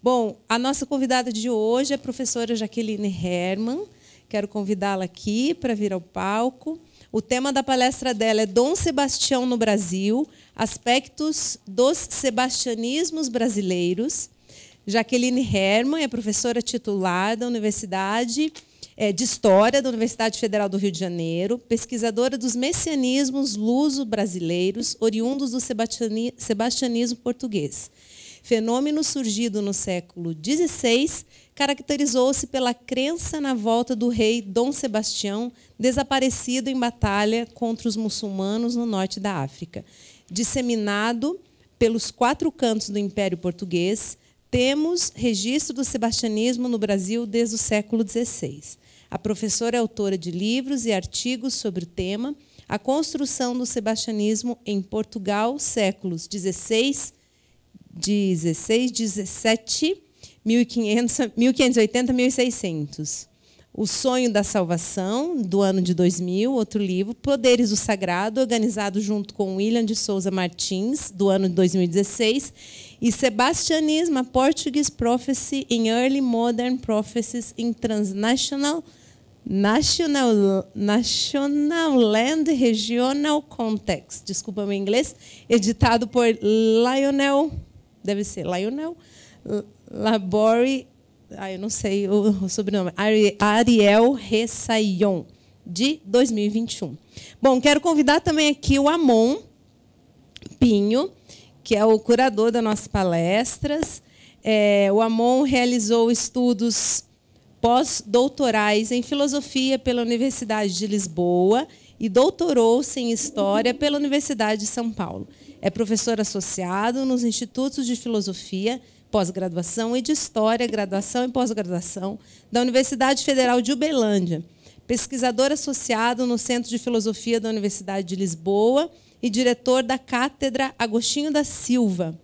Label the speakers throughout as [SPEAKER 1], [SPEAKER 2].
[SPEAKER 1] Bom, a nossa convidada de hoje é a professora Jaqueline Herman. Quero convidá-la aqui para vir ao palco. O tema da palestra dela é Dom Sebastião no Brasil, aspectos dos sebastianismos brasileiros. Jaqueline Herman é professora titular da Universidade de História da Universidade Federal do Rio de Janeiro, pesquisadora dos messianismos luso-brasileiros, oriundos do sebastianismo português. Fenômeno surgido no século XVI, caracterizou-se pela crença na volta do rei Dom Sebastião, desaparecido em batalha contra os muçulmanos no norte da África. Disseminado pelos 4 cantos do Império Português, temos registro do sebastianismo no Brasil desde o século XVI. A professora é autora de livros e artigos sobre o tema, a construção do sebastianismo em Portugal, séculos XVI, 17, 1580, 1600. O Sonho da Salvação, do ano de 2000, outro livro. Poderes do Sagrado, organizado junto com William de Souza Martins, do ano de 2016. E Sebastianism, a Portuguese Prophecy in Early Modern Prophecies in Transnational National Land Regional Context. Desculpa meu inglês. Editado por Lionel Labori, eu não sei o sobrenome, Ariel Ressaillon, de 2021. Bom, quero convidar também aqui o Amon Pinho, que é o curador das nossas palestras. O Amon realizou estudos pós-doutorais em filosofia pela Universidade de Lisboa e doutorou-se em História pela Universidade de São Paulo. É professor associado nos Institutos de Filosofia, Pós-Graduação e de História, Graduação e Pós-Graduação da Universidade Federal de Uberlândia. Pesquisador associado no Centro de Filosofia da Universidade de Lisboa e diretor da Cátedra Agostinho da Silva,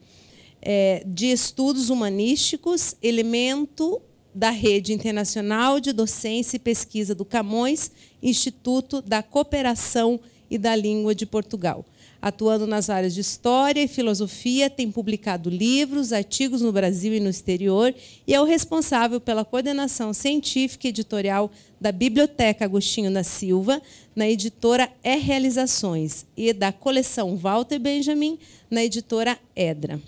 [SPEAKER 1] de Estudos Humanísticos, elemento da Rede Internacional de Docência e Pesquisa do Camões, Instituto da Cooperação e da Língua de Portugal. Atuando nas áreas de História e Filosofia, tem publicado livros, artigos no Brasil e no exterior e é o responsável pela coordenação científica e editorial da Biblioteca Agostinho da Silva, na editora Realizações, e da coleção Walter Benjamin, na editora Edra.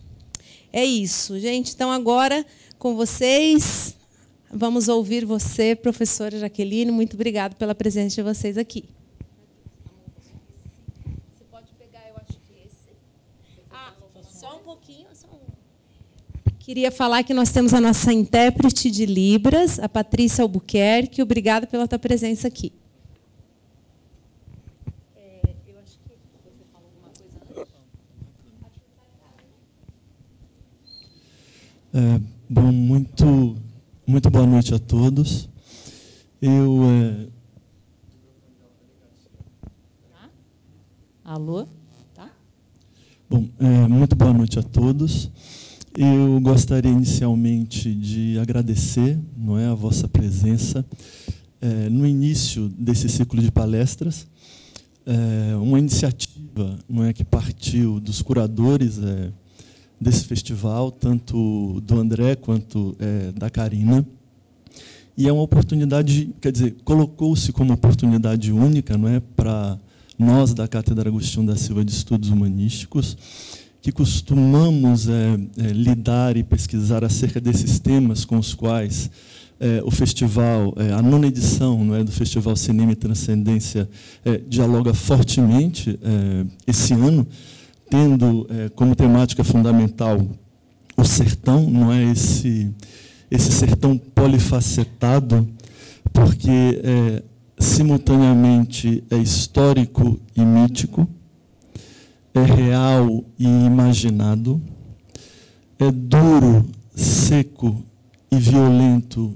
[SPEAKER 1] É isso, gente. Então, agora, com vocês, vamos ouvir você, professora Jaqueline. Muito obrigada pela presença de vocês aqui. Queria falar que nós temos a nossa intérprete de Libras, a Patrícia Albuquerque. Obrigada pela tua presença aqui.
[SPEAKER 2] Eu acho que você falou alguma coisa antes.
[SPEAKER 3] Bom, muito boa noite a todos.
[SPEAKER 2] Alô? Tá?
[SPEAKER 3] Bom, muito boa noite a todos. Eu gostaria inicialmente de agradecer, a vossa presença no início desse ciclo de palestras, uma iniciativa, que partiu dos curadores desse festival, tanto do André quanto da Karina. E é uma oportunidade, colocou-se como oportunidade única, para nós da Cátedra Agostinho da Silva de Estudos Humanísticos, que costumamos lidar e pesquisar acerca desses temas com os quais o festival, a 9ª edição do Festival Cinema e Transcendência, dialoga fortemente esse ano, tendo como temática fundamental o sertão, esse sertão polifacetado, porque simultaneamente é histórico e mítico, é real e imaginado, é duro, seco e violento,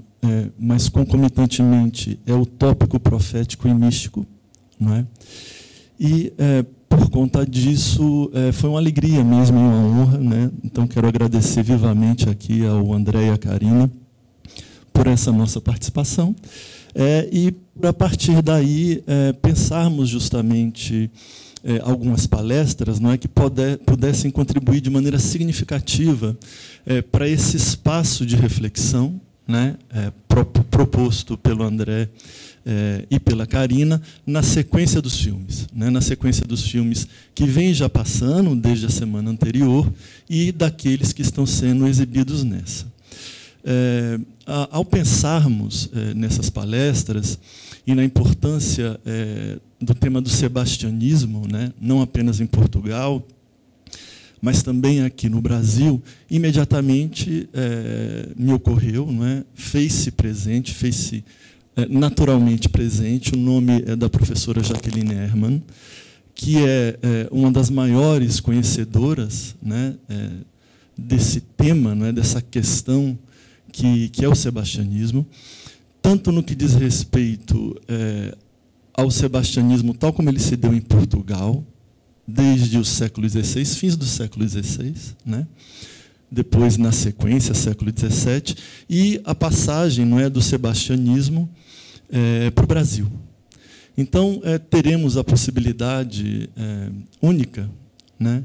[SPEAKER 3] mas concomitantemente é utópico, profético e místico, E por conta disso foi uma alegria mesmo e uma honra, Então quero agradecer vivamente aqui ao André e à Karina por essa nossa participação. E, a partir daí, pensarmos justamente algumas palestras, não é, que pudessem contribuir de maneira significativa para esse espaço de reflexão, né, proposto pelo André e pela Karina, na sequência dos filmes, né, na sequência dos filmes que vem já passando desde a semana anterior e daqueles que estão sendo exibidos nessa. Ao pensarmos nessas palestras e na importância do tema do sebastianismo, né, não apenas em Portugal, mas também aqui no Brasil, imediatamente me ocorreu, não é, fez-se presente, fez-se naturalmente presente, o nome é da professora Jaqueline Herman, que é uma das maiores conhecedoras, né, desse tema, não é, dessa questão que é o sebastianismo, tanto no que diz respeito ao sebastianismo tal como ele se deu em Portugal, desde o século XVI, fins do século XVI, né? Depois, na sequência, século XVII, e a passagem, não é, do sebastianismo para o Brasil. Então, teremos a possibilidade única, né,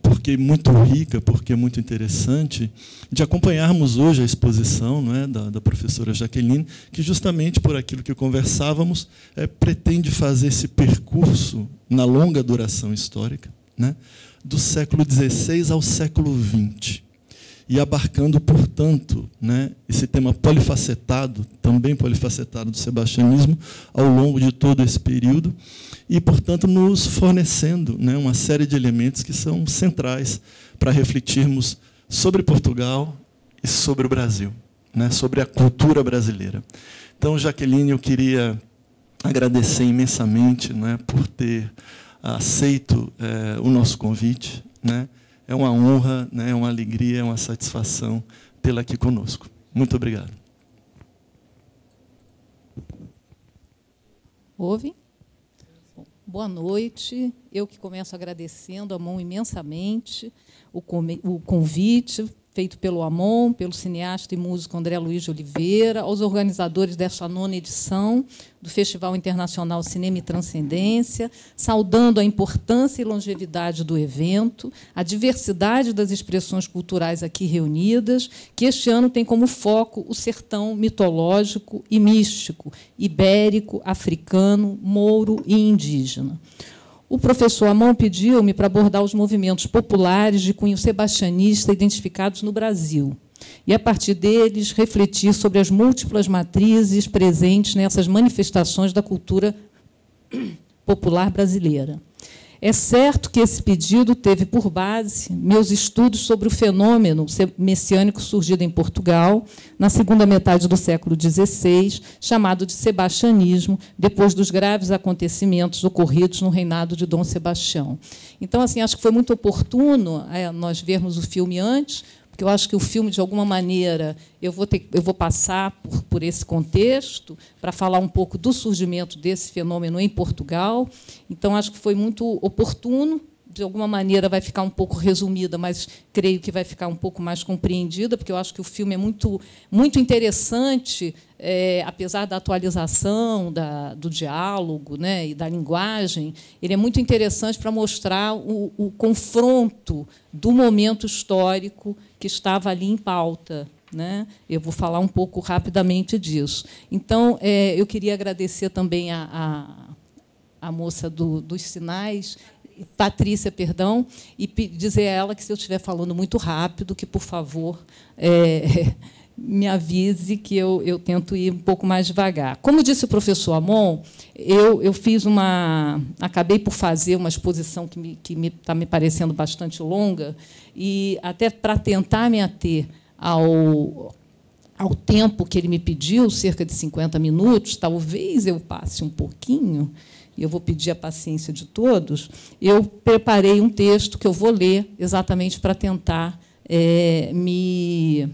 [SPEAKER 3] porque muito rica, porque muito interessante, de acompanharmos hoje a exposição, não é, da professora Jaqueline, que justamente por aquilo que conversávamos, pretende fazer esse percurso na longa duração histórica, né, do século XVI ao século XX, e abarcando, portanto, né, esse tema polifacetado, também polifacetado do sebastianismo, ao longo de todo esse período, e, portanto, nos fornecendo, né, uma série de elementos que são centrais para refletirmos sobre Portugal e sobre o Brasil, né, sobre a cultura brasileira. Então, Jaqueline, eu queria agradecer imensamente, né, por ter aceito o nosso convite, né. É uma honra, né, é uma alegria, é uma satisfação tê-la aqui conosco. Muito obrigado.
[SPEAKER 2] Ouve? Boa noite. Eu que começo agradecendo a Amon imensamente o convite feito pelo Amon, pelo cineasta e músico André Luiz de Oliveira, aos organizadores desta 9ª edição do Festival Internacional Cinema e Transcendência, saudando a importância e longevidade do evento, a diversidade das expressões culturais aqui reunidas, que este ano tem como foco o sertão mitológico e místico, ibérico, africano, mouro e indígena. O professor Amon pediu-me para abordar os movimentos populares de cunho sebastianista identificados no Brasil e, a partir deles, refletir sobre as múltiplas matrizes presentes nessas manifestações da cultura popular brasileira. É certo que esse pedido teve por base meus estudos sobre o fenômeno messiânico surgido em Portugal, na segunda metade do século XVI, chamado de sebastianismo, depois dos graves acontecimentos ocorridos no reinado de Dom Sebastião. Então, assim, acho que foi muito oportuno nós vermos o filme antes, porque eu acho que o filme, de alguma maneira, eu vou passar por esse contexto para falar um pouco do surgimento desse fenômeno em Portugal. Então, acho que foi muito oportuno. De alguma maneira, vai ficar um pouco resumida, mas creio que vai ficar um pouco mais compreendida, porque eu acho que o filme é muito interessante, apesar da atualização do diálogo, né, e da linguagem, ele é muito interessante para mostrar o confronto do momento histórico que estava ali em pauta, né? Eu vou falar um pouco rapidamente disso. Então, eu queria agradecer também a moça dos sinais, Patrícia, perdão, e dizer a ela que, se eu estiver falando muito rápido, que, por favor, me avise, que eu tento ir um pouco mais devagar. Como disse o professor Amon, eu acabei por fazer uma exposição que está me parecendo bastante longa, e, até para tentar me ater ao tempo que ele me pediu, cerca de 50 minutos, talvez eu passe um pouquinho, e eu vou pedir a paciência de todos, eu preparei um texto que eu vou ler exatamente para tentar me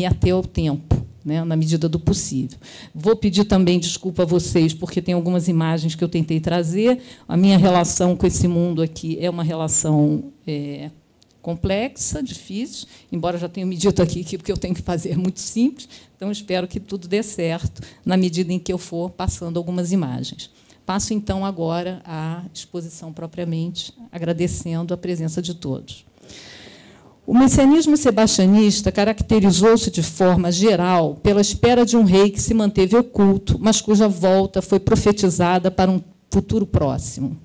[SPEAKER 2] ater ao tempo, né, na medida do possível. Vou pedir também desculpa a vocês, porque tem algumas imagens que eu tentei trazer. A minha relação com esse mundo aqui é uma relação complexa, difícil, embora já tenha medido aqui que o que eu tenho que fazer é muito simples, então espero que tudo dê certo na medida em que eu for passando algumas imagens. Passo, então, agora à exposição propriamente, agradecendo a presença de todos. O messianismo sebastianista caracterizou-se de forma geral pela espera de um rei que se manteve oculto, mas cuja volta foi profetizada para um futuro próximo.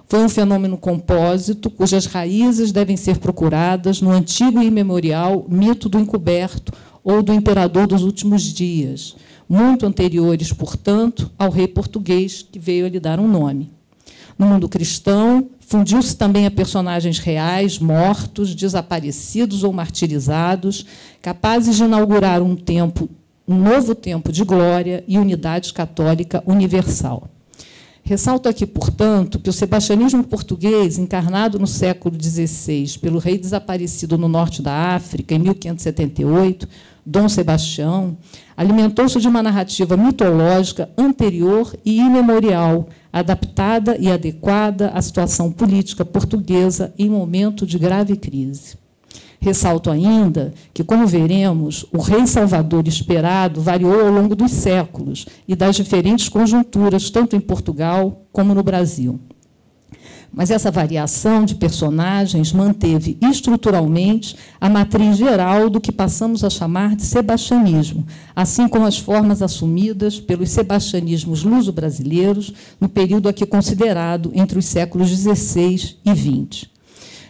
[SPEAKER 2] Foi um fenômeno compósito, cujas raízes devem ser procuradas no antigo e imemorial mito do encoberto ou do imperador dos últimos dias, muito anteriores, portanto, ao rei português que veio a lhe dar um nome. No mundo cristão, fundiu-se também a personagens reais, mortos, desaparecidos ou martirizados, capazes de inaugurar um novo tempo de glória e unidade católica universal. Ressalto aqui, portanto, que o sebastianismo português, encarnado no século XVI pelo rei desaparecido no norte da África, em 1578, Dom Sebastião, alimentou-se de uma narrativa mitológica anterior e imemorial, adaptada e adequada à situação política portuguesa em momento de grave crise. Ressalto ainda que, como veremos, o rei salvador esperado variou ao longo dos séculos e das diferentes conjunturas, tanto em Portugal como no Brasil. Mas essa variação de personagens manteve estruturalmente a matriz geral do que passamos a chamar de sebastianismo, assim como as formas assumidas pelos sebastianismos luso-brasileiros no período aqui considerado entre os séculos XVI e XX.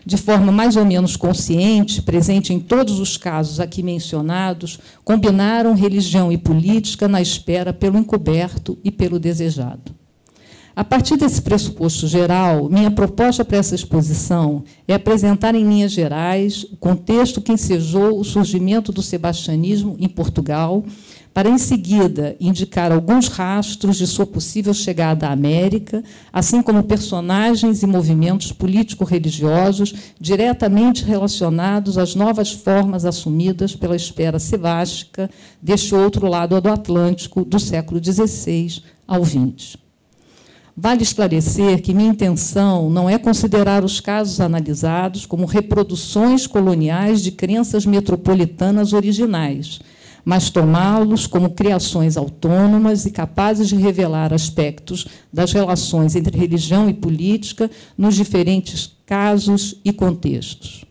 [SPEAKER 2] De forma mais ou menos consciente, presente em todos os casos aqui mencionados, combinaram religião e política na espera pelo encoberto e pelo desejado. A partir desse pressuposto geral, minha proposta para essa exposição é apresentar em linhas gerais o contexto que ensejou o surgimento do sebastianismo em Portugal, para, em seguida, indicar alguns rastros de sua possível chegada à América, assim como personagens e movimentos político-religiosos diretamente relacionados às novas formas assumidas pela esfera sebástica deste outro lado do Atlântico, do século XVI ao XX. Vale esclarecer que minha intenção não é considerar os casos analisados como reproduções coloniais de crenças metropolitanas originais, mas tomá-los como criações autônomas e capazes de revelar aspectos das relações entre religião e política nos diferentes casos e contextos.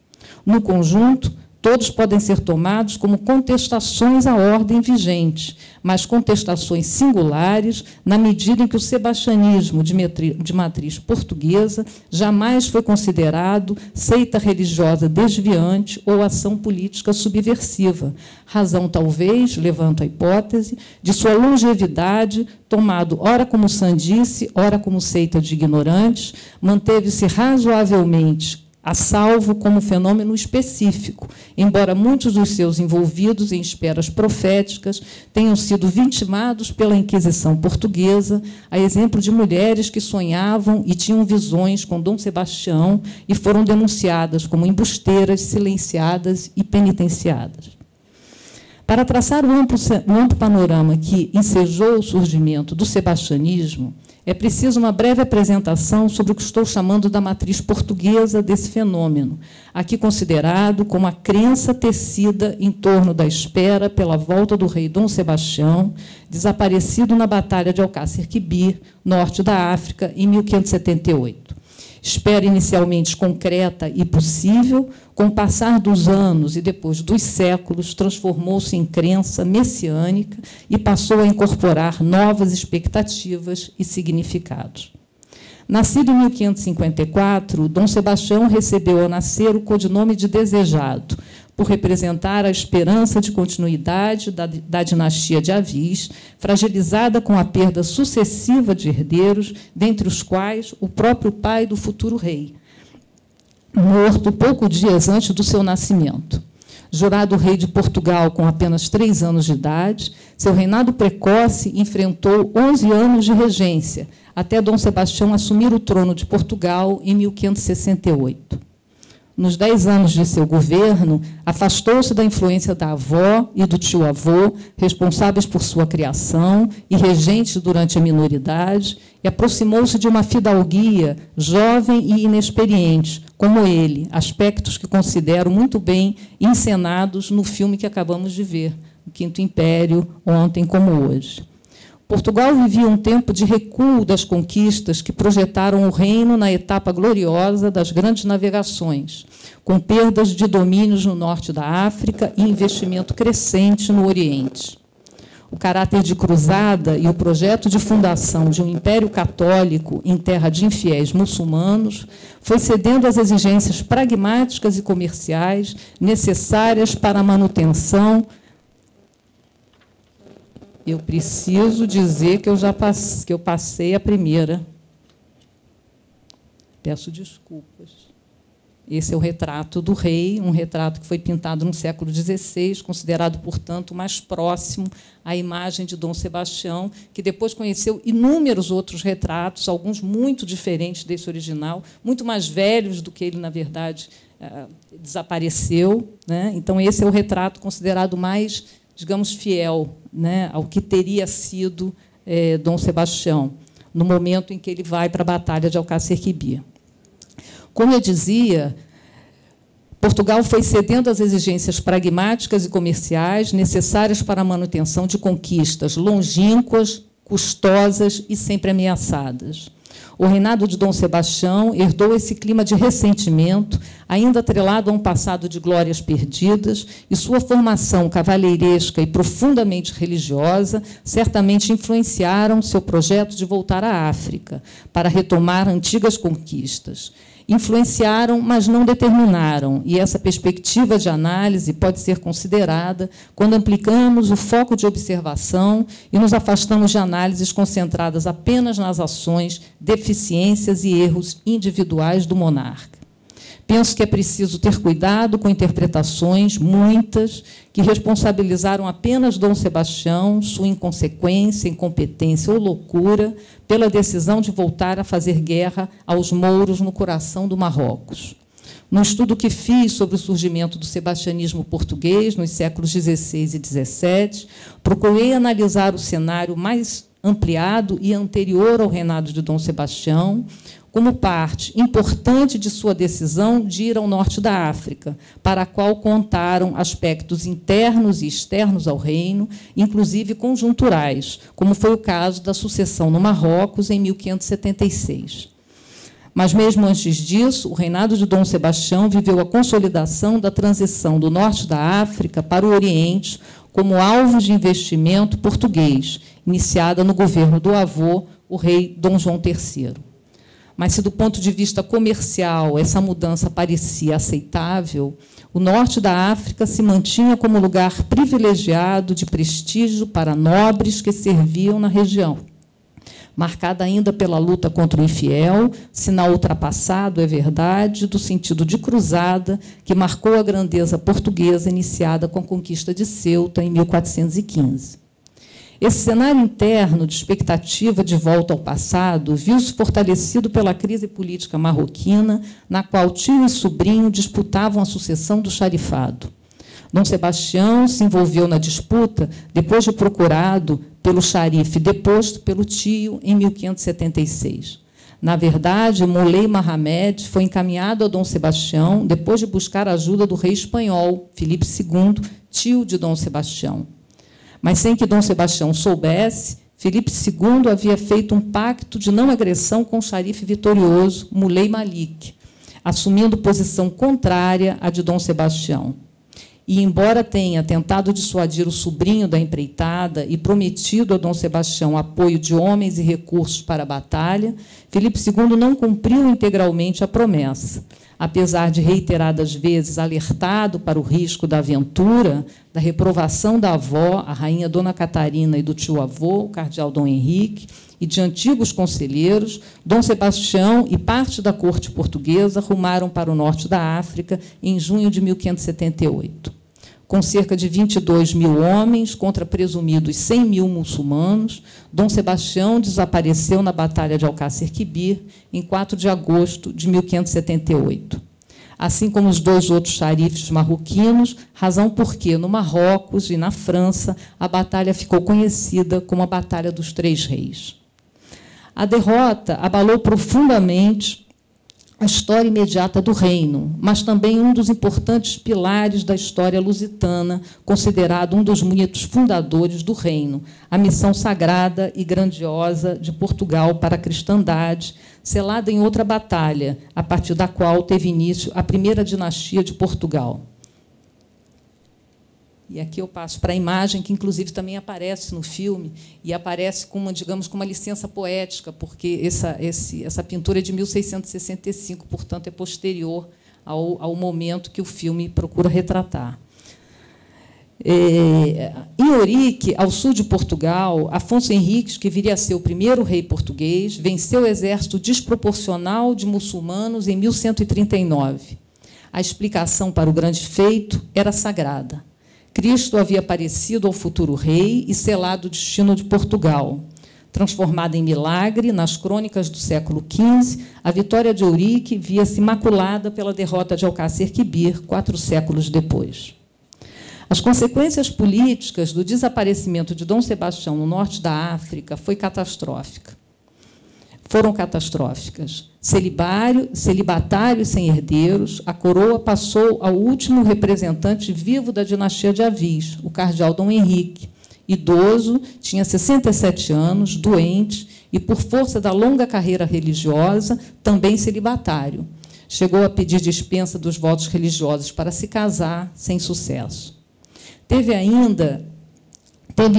[SPEAKER 2] No conjunto, todos podem ser tomados como contestações à ordem vigente, mas contestações singulares na medida em que o sebastianismo de matriz portuguesa jamais foi considerado seita religiosa desviante ou ação política subversiva, razão, talvez, levanto a hipótese, de sua longevidade, tomado ora como sandice, ora como seita de ignorantes, manteve-se razoavelmente a salvo como fenômeno específico, embora muitos dos seus envolvidos em esperas proféticas tenham sido vitimados pela Inquisição portuguesa, a exemplo de mulheres que sonhavam e tinham visões com Dom Sebastião e foram denunciadas como embusteiras, silenciadas e penitenciadas. Para traçar o amplo panorama que ensejou o surgimento do sebastianismo, é preciso uma breve apresentação sobre o que estou chamando da matriz portuguesa desse fenômeno, aqui considerado como a crença tecida em torno da espera pela volta do rei Dom Sebastião, desaparecido na Batalha de Alcácer Quibir, norte da África, em 1578. Espera inicialmente concreta e possível, com o passar dos anos e depois dos séculos, transformou-se em crença messiânica e passou a incorporar novas expectativas e significados. Nascido em 1554, Dom Sebastião recebeu ao nascer o codinome de Desejado, por representar a esperança de continuidade da dinastia de Avis, fragilizada com a perda sucessiva de herdeiros, dentre os quais o próprio pai do futuro rei, morto poucos dias antes do seu nascimento. Jurado rei de Portugal com apenas 3 anos de idade, seu reinado precoce enfrentou 11 anos de regência, até Dom Sebastião assumir o trono de Portugal em 1568. Nos 10 anos de seu governo, afastou-se da influência da avó e do tio-avô, responsáveis por sua criação e regentes durante a minoridade, e aproximou-se de uma fidalguia jovem e inexperiente, como ele, aspectos que considero muito bem encenados no filme que acabamos de ver, O Quinto Império, ontem como hoje. Portugal vivia um tempo de recuo das conquistas que projetaram o reino na etapa gloriosa das grandes navegações, com perdas de domínios no norte da África e investimento crescente no Oriente. O caráter de cruzada e o projeto de fundação de um império católico em terra de infiéis muçulmanos foi cedendo às exigências pragmáticas e comerciais necessárias para a manutenção. Eu preciso dizer que eu passei a primeira. Peço desculpas. Esse é o retrato do rei, um retrato que foi pintado no século XVI, considerado, portanto, mais próximo à imagem de Dom Sebastião, que depois conheceu inúmeros outros retratos, alguns muito diferentes desse original, muito mais velhos do que ele, na verdade, desapareceu. Né? Então, esse é o retrato considerado mais, digamos, fiel, né, ao que teria sido Dom Sebastião, no momento em que ele vai para a Batalha de Alcácer Quibir. Como eu dizia, Portugal foi cedendo às exigências pragmáticas e comerciais necessárias para a manutenção de conquistas longínquas, custosas e sempre ameaçadas. O reinado de Dom Sebastião herdou esse clima de ressentimento, ainda atrelado a um passado de glórias perdidas, e sua formação cavaleiresca e profundamente religiosa certamente influenciaram seu projeto de voltar à África, para retomar antigas conquistas. Influenciaram, mas não determinaram, e essa perspectiva de análise pode ser considerada quando aplicamos o foco de observação e nos afastamos de análises concentradas apenas nas ações, deficiências e erros individuais do monarca. Penso que é preciso ter cuidado com interpretações, muitas, que responsabilizaram apenas Dom Sebastião, sua inconsequência, incompetência ou loucura, pela decisão de voltar a fazer guerra aos mouros no coração do Marrocos. No estudo que fiz sobre o surgimento do sebastianismo português nos séculos XVI e XVII, procurei analisar o cenário mais ampliado e anterior ao reinado de Dom Sebastião, como parte importante de sua decisão de ir ao norte da África, para a qual contaram aspectos internos e externos ao reino, inclusive conjunturais, como foi o caso da sucessão no Marrocos em 1576. Mas, mesmo antes disso, o reinado de Dom Sebastião viveu a consolidação da transição do norte da África para o Oriente como alvo de investimento português, iniciada no governo do avô, o rei Dom João III. Mas, se do ponto de vista comercial essa mudança parecia aceitável, o norte da África se mantinha como lugar privilegiado de prestígio para nobres que serviam na região, marcada ainda pela luta contra o infiel, sinal ultrapassado, é verdade, do sentido de cruzada que marcou a grandeza portuguesa iniciada com a conquista de Ceuta em 1415. Esse cenário interno de expectativa de volta ao passado viu-se fortalecido pela crise política marroquina, na qual tio e sobrinho disputavam a sucessão do xarifado. Dom Sebastião se envolveu na disputa depois de procurado pelo xarife deposto pelo tio em 1576. Na verdade, Moulay Mahamed foi encaminhado a Dom Sebastião depois de buscar a ajuda do rei espanhol, Filipe II, tio de Dom Sebastião. Mas, sem que Dom Sebastião soubesse, Filipe II havia feito um pacto de não agressão com o xarife vitorioso, Moulay Malik, assumindo posição contrária à de Dom Sebastião. E, embora tenha tentado dissuadir o sobrinho da empreitada e prometido a Dom Sebastião apoio de homens e recursos para a batalha, Filipe II não cumpriu integralmente a promessa. Apesar de reiteradas vezes alertado para o risco da aventura, da reprovação da avó, a rainha Dona Catarina, e do tio-avô, o cardeal Dom Henrique, e de antigos conselheiros, Dom Sebastião e parte da corte portuguesa rumaram para o norte da África em junho de 1578. Com cerca de 22 mil homens contra presumidos 100 mil muçulmanos, Dom Sebastião desapareceu na Batalha de Alcácer Quibir, em 4 de agosto de 1578. Assim como os dois outros xarifes marroquinos, razão porque, no Marrocos e na França, a batalha ficou conhecida como a Batalha dos Três Reis. A derrota abalou profundamente a história imediata do reino, mas também um dos importantes pilares da história lusitana, considerado um dos mitos fundadores do reino, a missão sagrada e grandiosa de Portugal para a cristandade, selada em outra batalha, a partir da qual teve início a primeira dinastia de Portugal. E aqui eu passo para a imagem, que, inclusive, também aparece no filme, e aparece com uma, digamos, com uma licença poética, porque essa pintura é de 1665, portanto, é posterior ao momento que o filme procura retratar. Em Ourique, ao sul de Portugal, Afonso Henriques, que viria a ser o primeiro rei português, venceu o exército desproporcional de muçulmanos em 1139. A explicação para o grande feito era sagrada. Cristo havia aparecido ao futuro rei e selado o destino de Portugal. Transformada em milagre, nas crônicas do século XV, a vitória de Ourique via-se maculada pela derrota de Alcácer Quibir, 4 séculos depois. As consequências políticas do desaparecimento de Dom Sebastião no norte da África foram catastróficas. Celibatário e sem herdeiros, a coroa passou ao último representante vivo da dinastia de Avis, o cardeal Dom Henrique. Idoso, tinha 67 anos, doente e, por força da longa carreira religiosa, também celibatário. Chegou a pedir dispensa dos votos religiosos para se casar, sem sucesso. Teve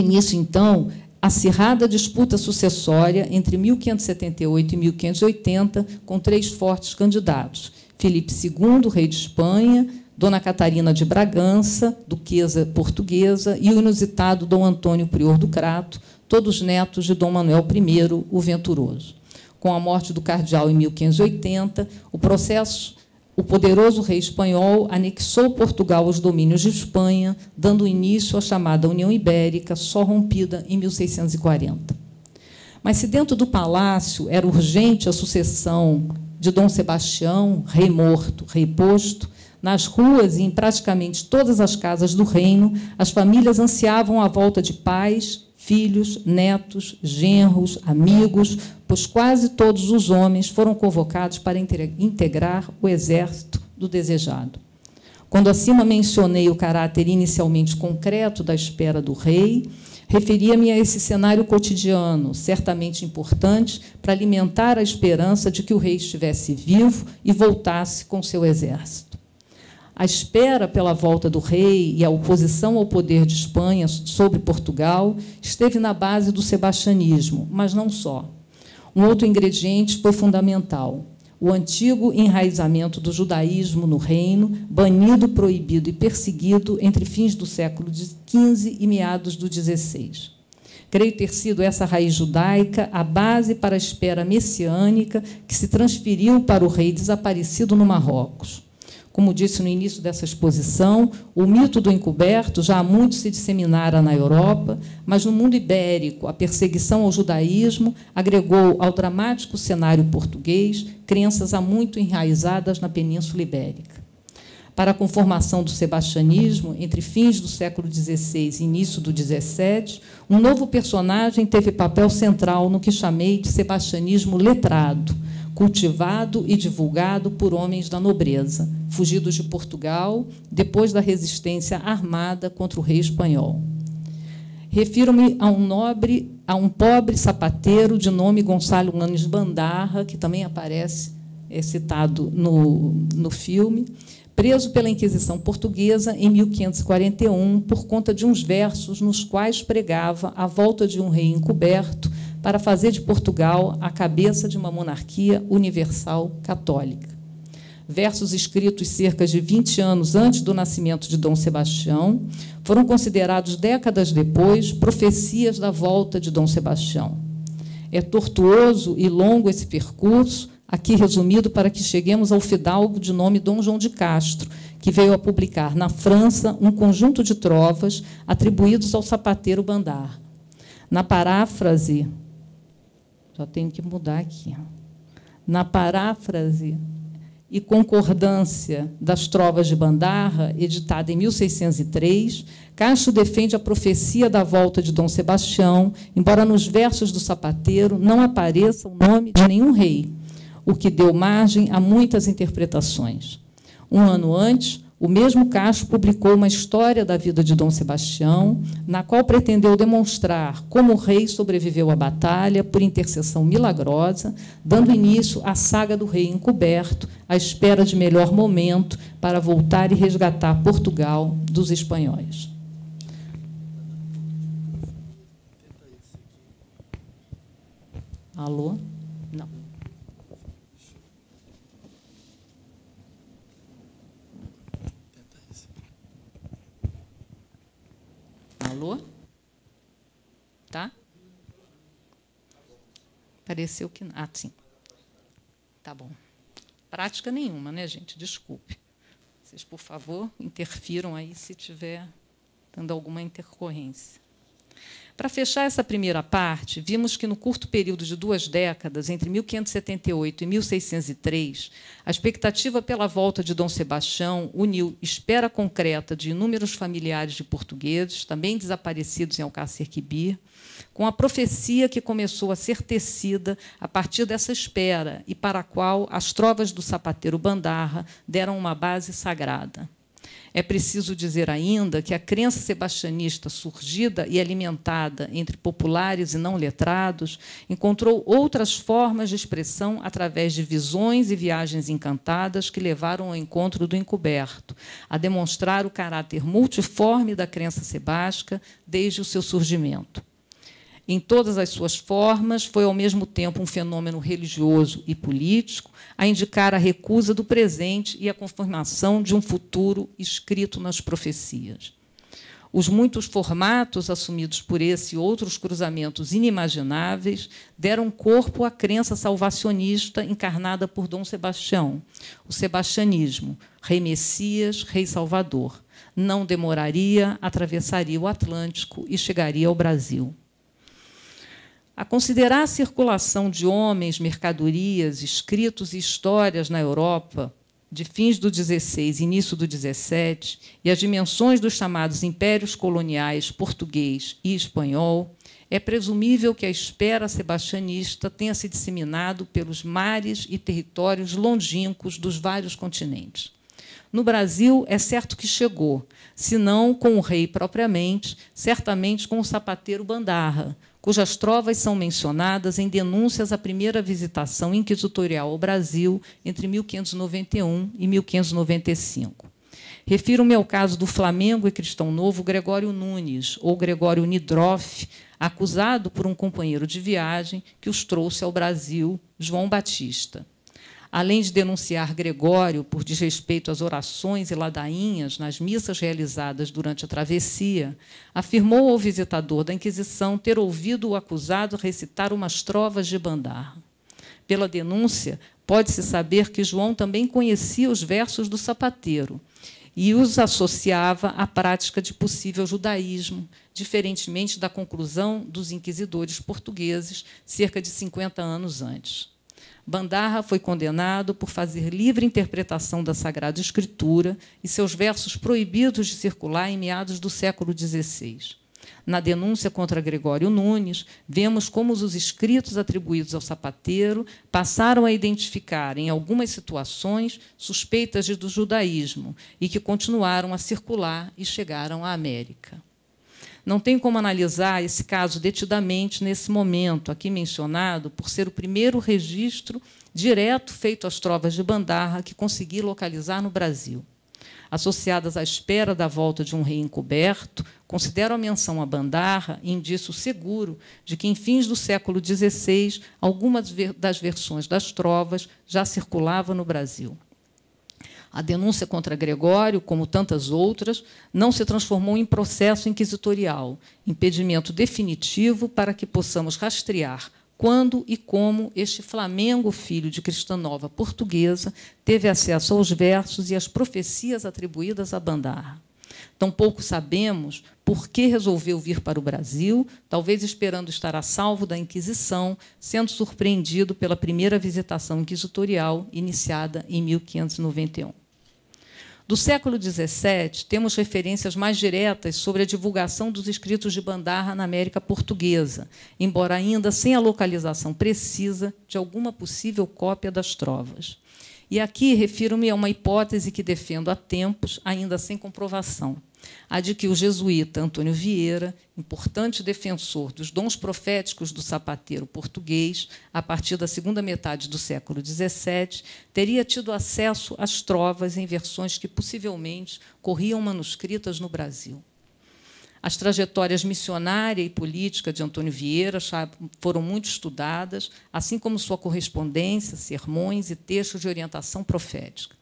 [SPEAKER 2] início, então, acirrada disputa sucessória entre 1578 e 1580, com 3 fortes candidatos: Filipe II, rei de Espanha, Dona Catarina de Bragança, duquesa portuguesa, e o inusitado Dom Antônio Prior do Crato, todos netos de Dom Manuel I, o Venturoso. Com a morte do cardeal em 1580, o poderoso rei espanhol anexou Portugal aos domínios de Espanha, dando início à chamada União Ibérica, só rompida em 1640. Mas, se dentro do palácio era urgente a sucessão de Dom Sebastião, rei morto, rei posto, nas ruas e em praticamente todas as casas do reino, as famílias ansiavam a volta de pais, filhos, netos, genros, amigos, pois quase todos os homens foram convocados para integrar o exército do desejado. Quando acima mencionei o caráter inicialmente concreto da espera do rei, referia-me a esse cenário cotidiano, certamente importante para alimentar a esperança de que o rei estivesse vivo e voltasse com seu exército. A espera pela volta do rei e a oposição ao poder de Espanha sobre Portugal esteve na base do sebastianismo, mas não só. Um outro ingrediente foi fundamental: o antigo enraizamento do judaísmo no reino, banido, proibido e perseguido entre fins do século XV e meados do XVI. Creio ter sido essa raiz judaica a base para a espera messiânica que se transferiu para o rei desaparecido no Marrocos. Como disse no início dessa exposição, o mito do encoberto já há muito se disseminara na Europa, mas no mundo ibérico, a perseguição ao judaísmo agregou ao dramático cenário português crenças há muito enraizadas na Península Ibérica. Para a conformação do sebastianismo, entre fins do século XVI e início do XVII, um novo personagem teve papel central no que chamei de sebastianismo letrado, cultivado e divulgado por homens da nobreza, fugidos de Portugal depois da resistência armada contra o rei espanhol. Refiro-me a um pobre sapateiro de nome Gonçalo Nunes Bandarra, que também aparece, citado no filme, preso pela Inquisição Portuguesa em 1541 por conta de uns versos nos quais pregava a volta de um rei encoberto para fazer de Portugal a cabeça de uma monarquia universal católica. Versos escritos cerca de 20 anos antes do nascimento de Dom Sebastião foram considerados, décadas depois, profecias da volta de Dom Sebastião. É tortuoso e longo esse percurso, aqui resumido para que cheguemos ao fidalgo de nome Dom João de Castro, que veio a publicar na França um conjunto de trovas atribuídos ao sapateiro Bandarra. Na paráfrase, já tenho que mudar aqui, na paráfrase e concordância das trovas de Bandarra, editada em 1603, Castro defende a profecia da volta de Dom Sebastião, embora nos versos do sapateiro não apareça o nome de nenhum rei. o que deu margem a muitas interpretações. Um ano antes, o mesmo Castro publicou uma história da vida de Dom Sebastião, na qual pretendeu demonstrar como o rei sobreviveu à batalha por intercessão milagrosa, dando início à saga do rei encoberto, à espera de melhor momento para voltar e resgatar Portugal dos espanhóis. Alô? Não. Alô? Tá? Pareceu que... Ah, sim. Tá bom. Prática nenhuma, né, gente? Desculpe. Vocês, por favor, interfiram aí se tiver dando alguma intercorrência. Para fechar essa primeira parte, vimos que, no curto período de 2 décadas, entre 1578 e 1603, a expectativa pela volta de Dom Sebastião uniu espera concreta de inúmeros familiares de portugueses, também desaparecidos em Alcácer Quibir, com a profecia que começou a ser tecida a partir dessa espera e para a qual as trovas do sapateiro Bandarra deram uma base sagrada. É preciso dizer ainda que a crença sebastianista, surgida e alimentada entre populares e não letrados, encontrou outras formas de expressão através de visões e viagens encantadas que levaram ao encontro do encoberto, a demonstrar o caráter multiforme da crença sebástica desde o seu surgimento. Em todas as suas formas, foi, ao mesmo tempo, um fenômeno religioso e político, a indicar a recusa do presente e a confirmação de um futuro escrito nas profecias. Os muitos formatos assumidos por esse e outros cruzamentos inimagináveis deram corpo à crença salvacionista encarnada por Dom Sebastião, o sebastianismo, rei Messias, rei Salvador. Não demoraria, atravessaria o Atlântico e chegaria ao Brasil. A considerar a circulação de homens, mercadorias, escritos e histórias na Europa, de fins do XVI e início do XVII, e as dimensões dos chamados impérios coloniais português e espanhol, é presumível que a espera sebastianista tenha se disseminado pelos mares e territórios longínquos dos vários continentes. No Brasil, é certo que chegou, se não com o rei propriamente, certamente com o sapateiro Bandarra, cujas trovas são mencionadas em denúncias à primeira visitação inquisitorial ao Brasil entre 1591 e 1595. Refiro-me ao caso do flamengo e cristão novo Gregório Nunes, ou Gregório Nidroff, acusado por um companheiro de viagem que os trouxe ao Brasil, João Batista. Além de denunciar Gregório por desrespeito às orações e ladainhas nas missas realizadas durante a travessia, afirmou ao visitador da Inquisição ter ouvido o acusado recitar umas trovas de Bandarra. Pela denúncia, pode-se saber que João também conhecia os versos do sapateiro e os associava à prática de possível judaísmo, diferentemente da conclusão dos inquisidores portugueses cerca de 50 anos antes. Bandarra foi condenado por fazer livre interpretação da Sagrada Escritura e seus versos proibidos de circular em meados do século XVI. Na denúncia contra Gregório Nunes, vemos como os escritos atribuídos ao sapateiro passaram a identificar, em algumas situações, suspeitas do judaísmo e que continuaram a circular e chegaram à América. Não tem como analisar esse caso detidamente nesse momento, aqui mencionado, por ser o primeiro registro direto feito às trovas de Bandarra que consegui localizar no Brasil. Associadas à espera da volta de um rei encoberto, considero a menção a Bandarra indício seguro de que, em fins do século XVI, algumas das versões das trovas já circulavam no Brasil. A denúncia contra Gregório, como tantas outras, não se transformou em processo inquisitorial, impedimento definitivo para que possamos rastrear quando e como este Flamengo, filho de Cristã Nova portuguesa, teve acesso aos versos e às profecias atribuídas a Bandarra. Tampouco sabemos por que resolveu vir para o Brasil, talvez esperando estar a salvo da Inquisição, sendo surpreendido pela primeira visitação inquisitorial iniciada em 1591. Do século XVII, temos referências mais diretas sobre a divulgação dos escritos de Bandarra na América Portuguesa, embora ainda sem a localização precisa de alguma possível cópia das trovas. E aqui refiro-me a uma hipótese que defendo há tempos, ainda sem comprovação, a de que o jesuíta Antônio Vieira, importante defensor dos dons proféticos do sapateiro português, a partir da segunda metade do século XVII, teria tido acesso às trovas em versões que possivelmente corriam manuscritas no Brasil. As trajetórias missionária e política de Antônio Vieira foram muito estudadas, assim como sua correspondência, sermões e textos de orientação profética.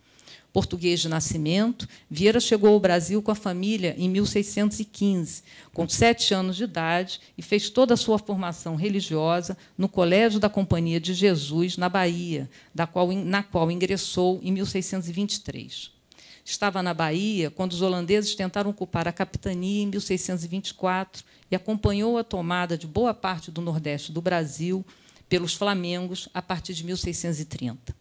[SPEAKER 2] Português de nascimento, Vieira chegou ao Brasil com a família em 1615, com 7 anos de idade, e fez toda a sua formação religiosa no Colégio da Companhia de Jesus, na Bahia, na qual ingressou em 1623. Estava na Bahia quando os holandeses tentaram ocupar a capitania em 1624 e acompanhou a tomada de boa parte do nordeste do Brasil pelos flamengos a partir de 1630.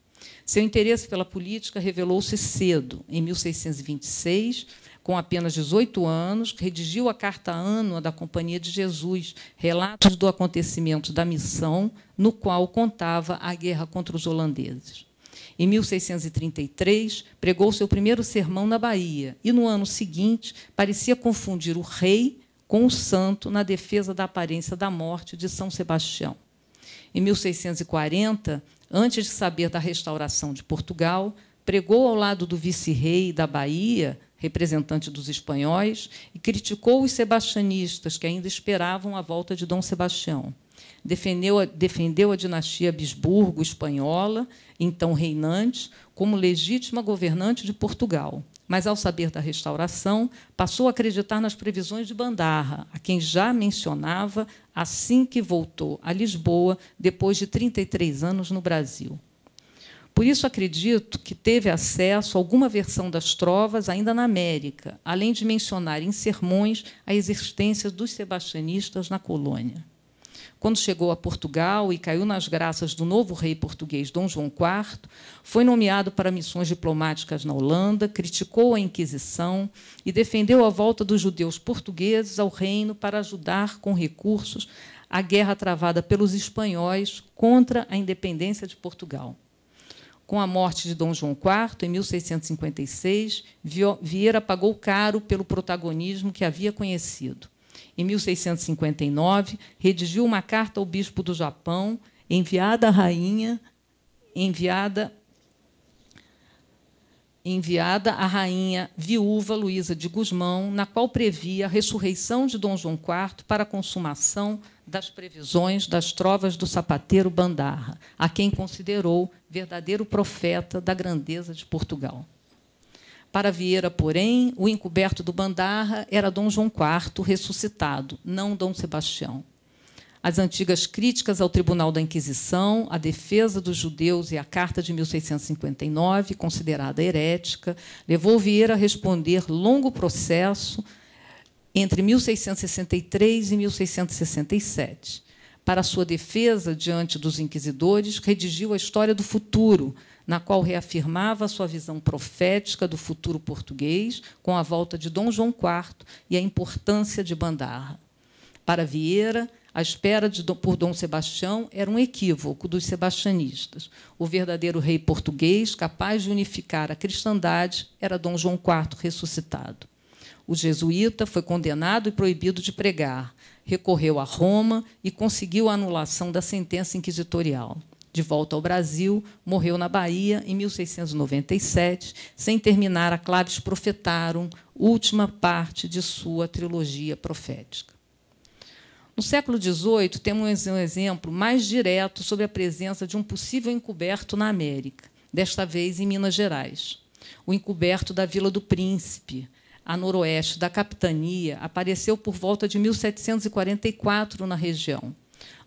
[SPEAKER 2] Seu interesse pela política revelou-se cedo. Em 1626, com apenas 18 anos, redigiu a Carta Ânua da Companhia de Jesus, relatos do acontecimento da missão, no qual contava a guerra contra os holandeses. Em 1633, pregou seu primeiro sermão na Bahia e, no ano seguinte, parecia confundir o rei com o santo na defesa da aparência da morte de São Sebastião. Em 1640, antes de saber da restauração de Portugal, pregou ao lado do vice-rei da Bahia, representante dos espanhóis, e criticou os sebastianistas, que ainda esperavam a volta de Dom Sebastião. Defendeu a dinastia Habsburgo-espanhola, então reinante, como legítima governante de Portugal. Mas, ao saber da restauração, passou a acreditar nas previsões de Bandarra, a quem já mencionava assim que voltou a Lisboa, depois de 33 anos no Brasil. Por isso, acredito que teve acesso a alguma versão das trovas ainda na América, além de mencionar em sermões a existência dos sebastianistas na colônia. Quando chegou a Portugal e caiu nas graças do novo rei português Dom João IV, foi nomeado para missões diplomáticas na Holanda, criticou a Inquisição e defendeu a volta dos judeus portugueses ao reino para ajudar com recursos a guerra travada pelos espanhóis contra a independência de Portugal. Com a morte de Dom João IV, em 1656, Vieira pagou caro pelo protagonismo que havia conhecido. Em 1659, redigiu uma carta ao bispo do Japão, enviada à rainha viúva Luísa de Gusmão, na qual previa a ressurreição de Dom João IV para a consumação das previsões das trovas do sapateiro Bandarra, a quem considerou verdadeiro profeta da grandeza de Portugal. Para Vieira, porém, o encoberto do Bandarra era Dom João IV ressuscitado, não Dom Sebastião. As antigas críticas ao Tribunal da Inquisição, a defesa dos judeus e a Carta de 1659, considerada herética, levou Vieira a responder longo processo entre 1663 e 1667. Para sua defesa diante dos inquisidores, redigiu a História do Futuro, na qual reafirmava a sua visão profética do futuro português com a volta de Dom João IV e a importância de Bandarra. Para Vieira, a espera por Dom Sebastião era um equívoco dos sebastianistas. O verdadeiro rei português, capaz de unificar a cristandade, era Dom João IV ressuscitado. O jesuíta foi condenado e proibido de pregar. Recorreu a Roma e conseguiu a anulação da sentença inquisitorial. De volta ao Brasil, morreu na Bahia em 1697, sem terminar a Clavis Profetarum, última parte de sua trilogia profética. No século XVIII, temos um exemplo mais direto sobre a presença de um possível encoberto na América, desta vez em Minas Gerais. O encoberto da Vila do Príncipe, a noroeste da capitania, apareceu por volta de 1744 na região.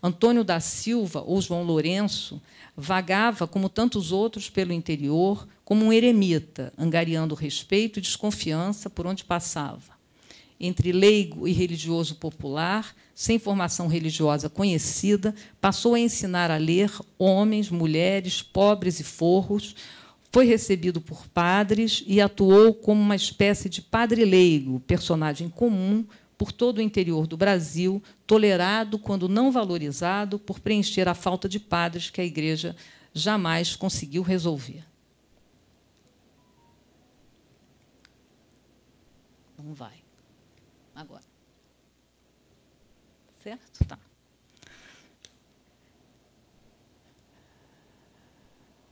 [SPEAKER 2] Antônio da Silva, ou João Lourenço, vagava, como tantos outros, pelo interior, como um eremita, angariando respeito e desconfiança por onde passava. Entre leigo e religioso popular, sem formação religiosa conhecida, passou a ensinar a ler homens, mulheres, pobres e forros, Foi recebido por padres e atuou como uma espécie de padre leigo, personagem comum por todo o interior do Brasil, tolerado, quando não valorizado, por preencher a falta de padres que a Igreja jamais conseguiu resolver. Não vai. Agora. Certo? Tá.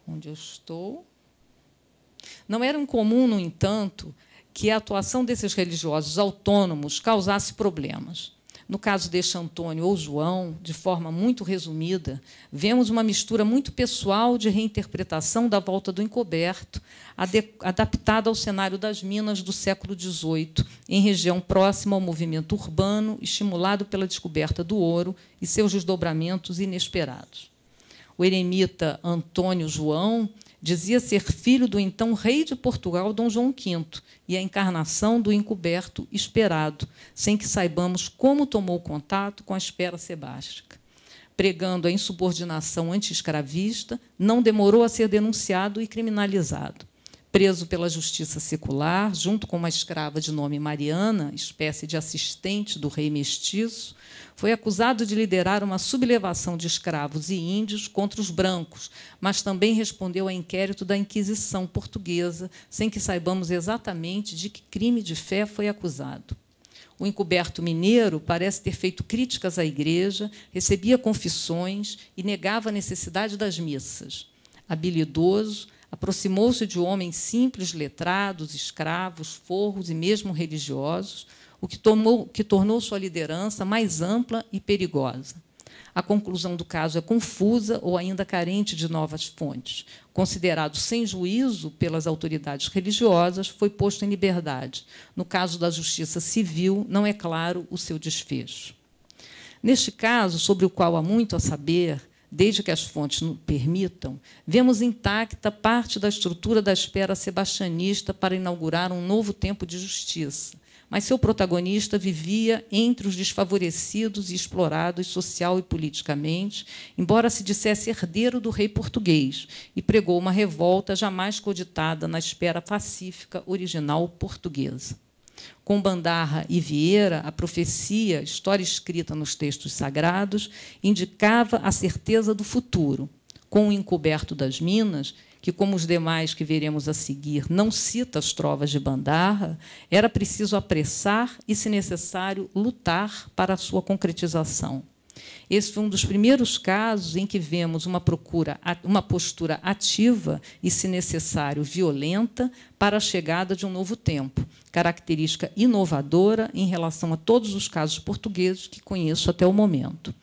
[SPEAKER 2] Onde eu estou. Não era incomum, no entanto, que a atuação desses religiosos autônomos causasse problemas. No caso deste Antônio ou João, de forma muito resumida, vemos uma mistura muito pessoal de reinterpretação da volta do encoberto, adaptada ao cenário das Minas do século XVIII, em região próxima ao movimento urbano, estimulado pela descoberta do ouro e seus desdobramentos inesperados. O eremita Antônio João dizia ser filho do então rei de Portugal, Dom João V, e a encarnação do encoberto esperado, sem que saibamos como tomou contato com a espera sebástica. Pregando a insubordinação anti-escravista, não demorou a ser denunciado e criminalizado. Preso pela justiça secular, junto com uma escrava de nome Mariana, espécie de assistente do rei mestiço, foi acusado de liderar uma sublevação de escravos e índios contra os brancos, mas também respondeu a inquérito da Inquisição portuguesa, sem que saibamos exatamente de que crime de fé foi acusado. O encoberto mineiro parece ter feito críticas à Igreja, recebia confissões e negava a necessidade das missas. Habilidoso, aproximou-se de homens simples, letrados, escravos, forros e mesmo religiosos, o que tornou sua liderança mais ampla e perigosa. A conclusão do caso é confusa ou ainda carente de novas fontes. Considerado sem juízo pelas autoridades religiosas, foi posto em liberdade. No caso da justiça civil, não é claro o seu desfecho. Neste caso, sobre o qual há muito a saber, desde que as fontes nos permitam, vemos intacta parte da estrutura da espera sebastianista para inaugurar um novo tempo de justiça. Mas seu protagonista vivia entre os desfavorecidos e explorados social e politicamente, embora se dissesse herdeiro do rei português, e pregou uma revolta jamais cogitada na espera pacífica original portuguesa. Com Bandarra e Vieira, a profecia, história escrita nos textos sagrados, indicava a certeza do futuro. Com o encoberto das Minas, que, como os demais que veremos a seguir, não cita as trovas de Bandarra, era preciso apressar e, se necessário, lutar para a sua concretização. Esse foi um dos primeiros casos em que vemos uma postura ativa e, se necessário, violenta para a chegada de um novo tempo, característica inovadora em relação a todos os casos portugueses que conheço até o momento.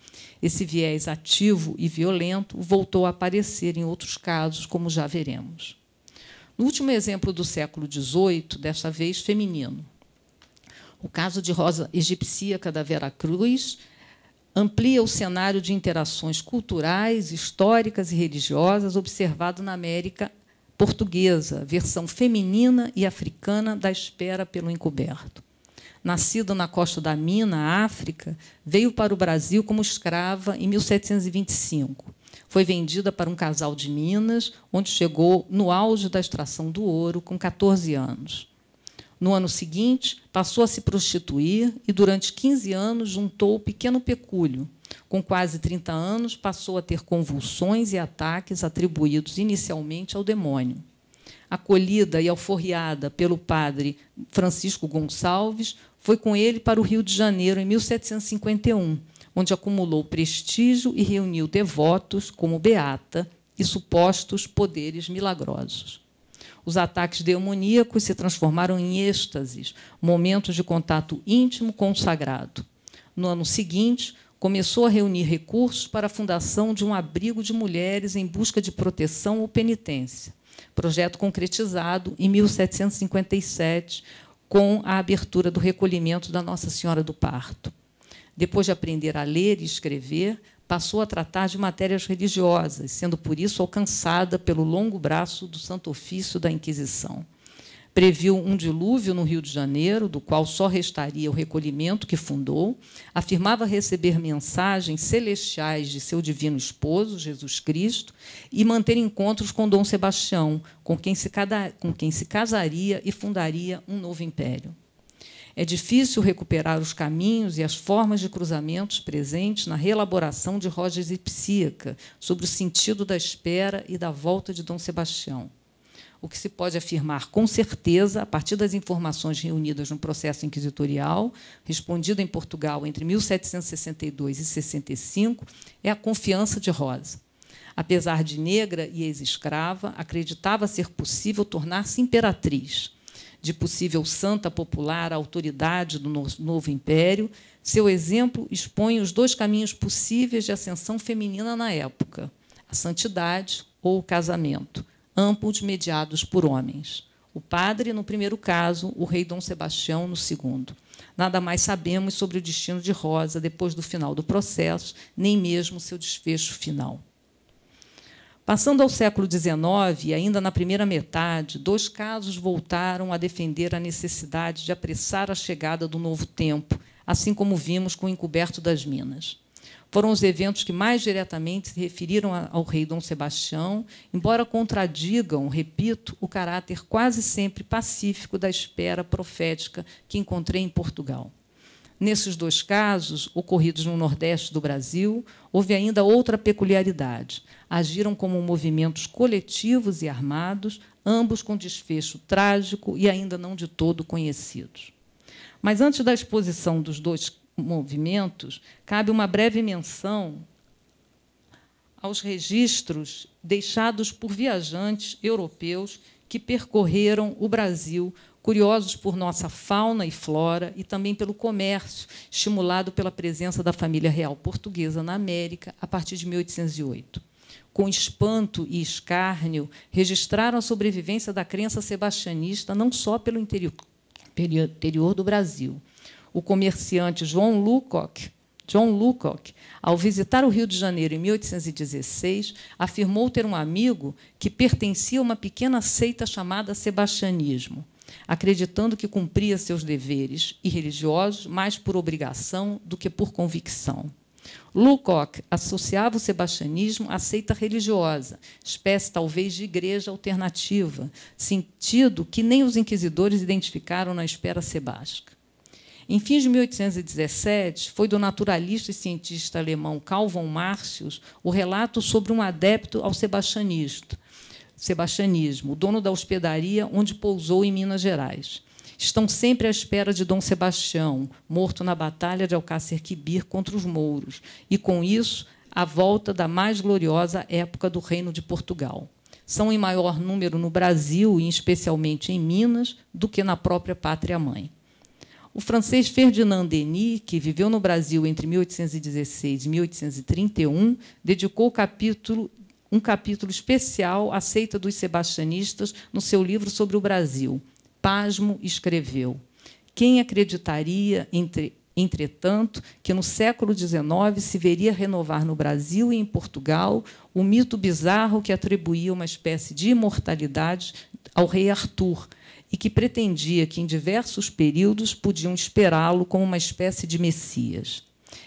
[SPEAKER 2] Esse viés ativo e violento voltou a aparecer em outros casos, como já veremos. No último exemplo do século XVIII, desta vez feminino, o caso de Rosa Egipsíaca da Vera Cruz amplia o cenário de interações culturais, históricas e religiosas observado na América portuguesa, versão feminina e africana da espera pelo encoberto. Nascida na costa da Mina, África, veio para o Brasil como escrava em 1725. Foi vendida para um casal de Minas, onde chegou no auge da extração do ouro, com 14 anos. No ano seguinte, passou a se prostituir e, durante 15 anos, juntou o pequeno pecúlio. Com quase 30 anos, passou a ter convulsões e ataques atribuídos inicialmente ao demônio. Acolhida e alforriada pelo padre Francisco Gonçalves, foi com ele para o Rio de Janeiro, em 1751, onde acumulou prestígio e reuniu devotos como beata e supostos poderes milagrosos. Os ataques demoníacos se transformaram em êxtases, momentos de contato íntimo com o sagrado. No ano seguinte, começou a reunir recursos para a fundação de um abrigo de mulheres em busca de proteção ou penitência, projeto concretizado em 1757, com a abertura do recolhimento da Nossa Senhora do Parto. Depois de aprender a ler e escrever, passou a tratar de matérias religiosas, sendo, por isso, alcançada pelo longo braço do Santo Ofício da Inquisição. Previu um dilúvio no Rio de Janeiro, do qual só restaria o recolhimento que fundou. Afirmava receber mensagens celestiais de seu divino esposo, Jesus Cristo, e manter encontros com Dom Sebastião, com quem se casaria e fundaria um novo império. É difícil recuperar os caminhos e as formas de cruzamentos presentes na reelaboração de Rogers e Psíaca sobre o sentido da espera e da volta de Dom Sebastião. O que se pode afirmar com certeza, a partir das informações reunidas no processo inquisitorial, respondido em Portugal entre 1762 e 65, é a confiança de Rosa. Apesar de negra e ex-escrava, acreditava ser possível tornar-se imperatriz. De possível santa popular à autoridade do novo império, seu exemplo expõe os dois caminhos possíveis de ascensão feminina na época: a santidade ou o casamento, ambos mediados por homens. O padre, no primeiro caso, o rei Dom Sebastião, no segundo. Nada mais sabemos sobre o destino de Rosa depois do final do processo, nem mesmo seu desfecho final. Passando ao século XIX, e ainda na primeira metade, dois casos voltaram a defender a necessidade de apressar a chegada do novo tempo, assim como vimos com o Encoberto das Minas. Foram os eventos que mais diretamente se referiram ao rei Dom Sebastião, embora contradigam, repito, o caráter quase sempre pacífico da espera profética que encontrei em Portugal. Nesses dois casos, ocorridos no Nordeste do Brasil, houve ainda outra peculiaridade. Agiram como movimentos coletivos e armados, ambos com desfecho trágico e ainda não de todo conhecidos. Mas, antes da exposição dos dois movimentos, cabe uma breve menção aos registros deixados por viajantes europeus que percorreram o Brasil, curiosos por nossa fauna e flora e também pelo comércio, estimulado pela presença da família real portuguesa na América a partir de 1808. Com espanto e escárnio, registraram a sobrevivência da crença sebastianista não só pelo interior do Brasil. O comerciante John Lucock, ao visitar o Rio de Janeiro em 1816, afirmou ter um amigo que pertencia a uma pequena seita chamada sebastianismo, acreditando que cumpria seus deveres irreligiosos mais por obrigação do que por convicção. Lucock associava o sebastianismo à seita religiosa, espécie talvez de igreja alternativa, sentido que nem os inquisidores identificaram na espera sebástica. Em fins de 1817, foi do naturalista e cientista alemão Karl von Martius o relato sobre um adepto ao sebastianismo, dono da hospedaria onde pousou em Minas Gerais. Estão sempre à espera de Dom Sebastião, morto na Batalha de Alcácer Quibir contra os mouros, e, com isso, a volta da mais gloriosa época do Reino de Portugal. São em maior número no Brasil, e especialmente em Minas, do que na própria pátria-mãe. O francês Ferdinand Denis, que viveu no Brasil entre 1816 e 1831, dedicou um capítulo especial à seita dos sebastianistas no seu livro sobre o Brasil. Pasmo, escreveu: quem acreditaria, entretanto, que no século XIX se veria renovar no Brasil e em Portugal o mito bizarro que atribuía uma espécie de imortalidade ao rei Artur, e que pretendia que, em diversos períodos, podiam esperá-lo como uma espécie de Messias.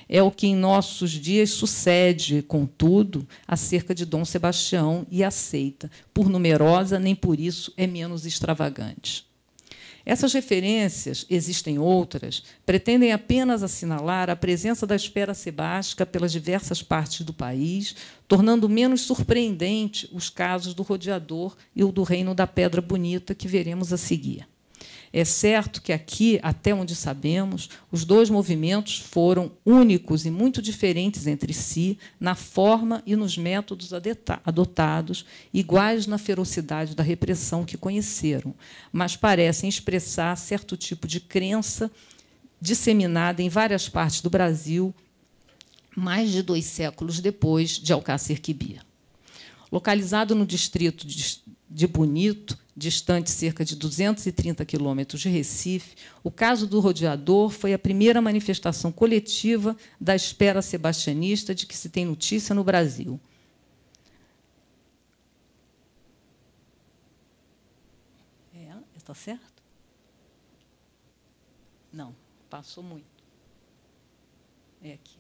[SPEAKER 2] É o que em nossos dias sucede, contudo, acerca de Dom Sebastião e a seita, por numerosa, nem por isso é menos extravagante. Essas referências, existem outras, pretendem apenas assinalar a presença da espera sebástica pelas diversas partes do país, tornando menos surpreendente os casos do Rodeador e o do Reino da Pedra Bonita, que veremos a seguir. É certo que aqui, até onde sabemos, os dois movimentos foram únicos e muito diferentes entre si na forma e nos métodos adotados, iguais na ferocidade da repressão que conheceram, mas parecem expressar certo tipo de crença disseminada em várias partes do Brasil, mais de 2 séculos depois de Alcácer Quibir. Localizado no distrito de Bonito, distante cerca de 230 quilômetros de Recife, o caso do Rodeador foi a primeira manifestação coletiva da espera sebastianista de que se tem notícia no Brasil. Está certo? Não, passou muito. É aqui.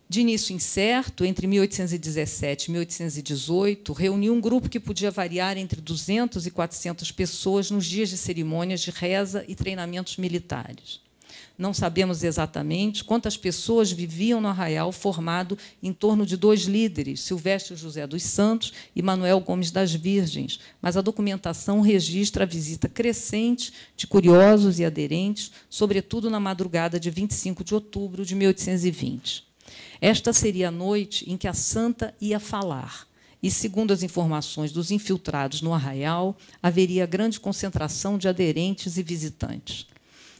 [SPEAKER 2] De início incerto, entre 1817 e 1818, reuniu um grupo que podia variar entre 200 e 400 pessoas nos dias de cerimônias de reza e treinamentos militares. Não sabemos exatamente quantas pessoas viviam no arraial formado em torno de 2 líderes, Silvestre José dos Santos e Manuel Gomes das Virgens, mas a documentação registra a visita crescente de curiosos e aderentes, sobretudo na madrugada de 25 de outubro de 1820. Esta seria a noite em que a santa ia falar, e, segundo as informações dos infiltrados no arraial, haveria grande concentração de aderentes e visitantes.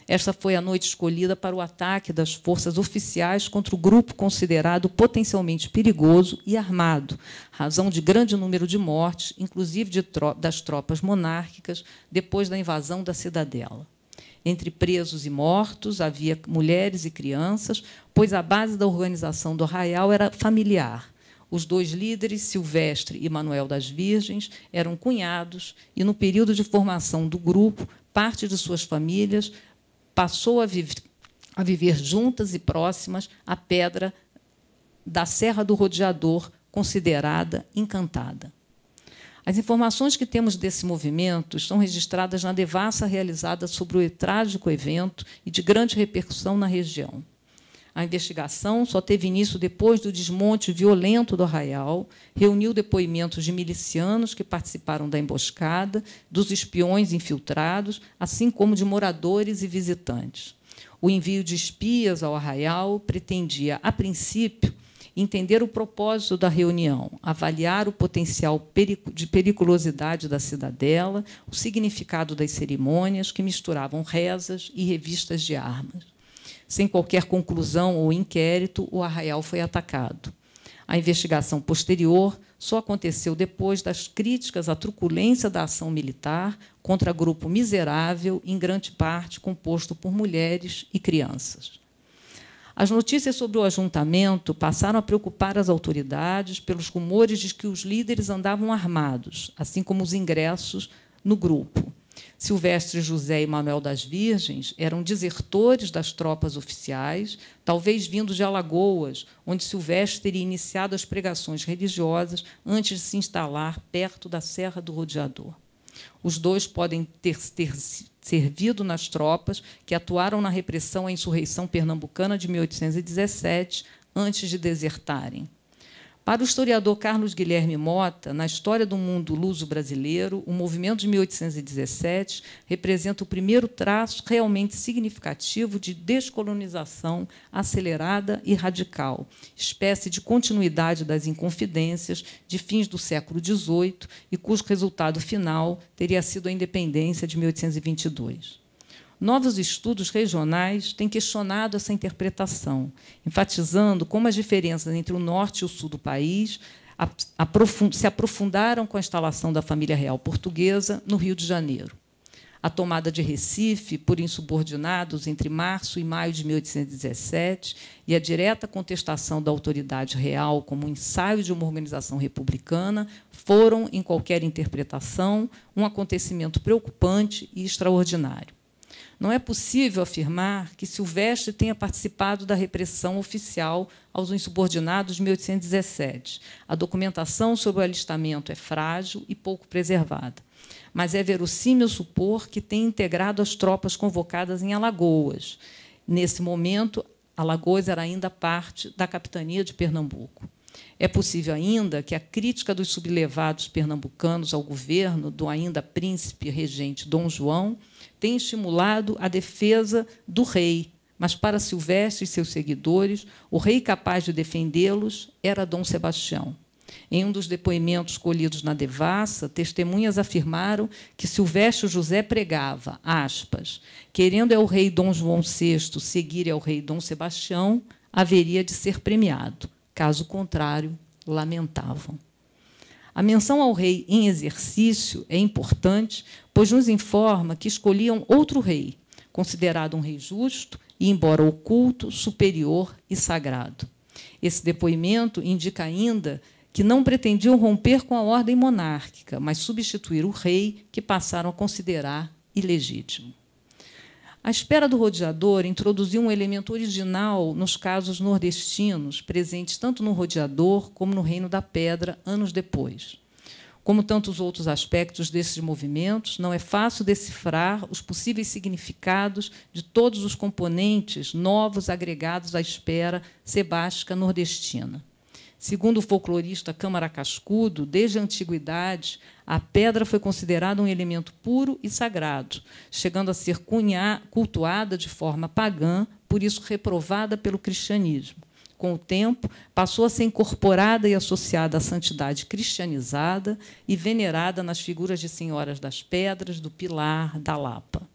[SPEAKER 2] Esta foi a noite escolhida para o ataque das forças oficiais contra o grupo considerado potencialmente perigoso e armado, razão de grande número de mortes, inclusive das tropas monárquicas, depois da invasão da cidadela. Entre presos e mortos havia mulheres e crianças, pois a base da organização do arraial era familiar. Os 2 líderes, Silvestre e Manuel das Virgens, eram cunhados e, no período de formação do grupo, parte de suas famílias passou a viver juntas e próximas à pedra da Serra do Rodeador, considerada encantada. As informações que temos desse movimento estão registradas na devassa realizada sobre o trágico evento e de grande repercussão na região. A investigação só teve início depois do desmonte violento do arraial, reuniu depoimentos de milicianos que participaram da emboscada, dos espiões infiltrados, assim como de moradores e visitantes. O envio de espias ao arraial pretendia, a princípio, entender o propósito da reunião, avaliar o potencial de periculosidade da cidadela, o significado das cerimônias, que misturavam rezas e revistas de armas. Sem qualquer conclusão ou inquérito, o arraial foi atacado. A investigação posterior só aconteceu depois das críticas à truculência da ação militar contra grupo miserável, em grande parte composto por mulheres e crianças. As notícias sobre o ajuntamento passaram a preocupar as autoridades pelos rumores de que os líderes andavam armados, assim como os ingressos no grupo. Silvestre José e Manuel das Virgens eram desertores das tropas oficiais, talvez vindos de Alagoas, onde Silvestre teria iniciado as pregações religiosas antes de se instalar perto da Serra do Rodeador. Os 2 podem ter servido nas tropas que atuaram na repressão à insurreição pernambucana de 1817, antes de desertarem. Para o historiador Carlos Guilherme Mota, na história do mundo luso-brasileiro, o movimento de 1817 representa o primeiro traço realmente significativo de descolonização acelerada e radical, espécie de continuidade das Inconfidências de fins do século XVIII e cujo resultado final teria sido a independência de 1822. Novos estudos regionais têm questionado essa interpretação, enfatizando como as diferenças entre o norte e o sul do país se aprofundaram com a instalação da família real portuguesa no Rio de Janeiro. A tomada de Recife por insubordinados entre março e maio de 1817 e a direta contestação da autoridade real como ensaio de uma organização republicana foram, em qualquer interpretação, um acontecimento preocupante e extraordinário. Não é possível afirmar que Silvestre tenha participado da repressão oficial aos insubordinados de 1817. A documentação sobre o alistamento é frágil e pouco preservada. Mas é verossímil supor que tenha integrado as tropas convocadas em Alagoas. Nesse momento, Alagoas era ainda parte da capitania de Pernambuco. É possível ainda que a crítica dos sublevados pernambucanos ao governo do ainda príncipe regente Dom João tenha estimulado a defesa do rei, mas, para Silvestre e seus seguidores, o rei capaz de defendê-los era Dom Sebastião. Em um dos depoimentos colhidos na devassa, testemunhas afirmaram que Silvestre José pregava, aspas, querendo ao rei Dom João VI seguir ao rei Dom Sebastião, haveria de ser premiado. Caso contrário, lamentavam. A menção ao rei em exercício é importante, pois nos informa que escolhiam outro rei, considerado um rei justo e, embora oculto, superior e sagrado. Esse depoimento indica ainda que não pretendiam romper com a ordem monárquica, mas substituir o rei, que passaram a considerar ilegítimo. A espera do rodeador introduziu um elemento original nos casos nordestinos, presentes tanto no rodeador como no Reino da Pedra, anos depois. Como tantos outros aspectos desses movimentos, não é fácil decifrar os possíveis significados de todos os componentes novos agregados à espera sebástica nordestina. Segundo o folclorista Câmara Cascudo, desde a antiguidade, a pedra foi considerada um elemento puro e sagrado, chegando a ser cultuada de forma pagã, por isso reprovada pelo cristianismo. Com o tempo, passou a ser incorporada e associada à santidade cristianizada e venerada nas figuras de senhoras das pedras, do Pilar, da Lapa.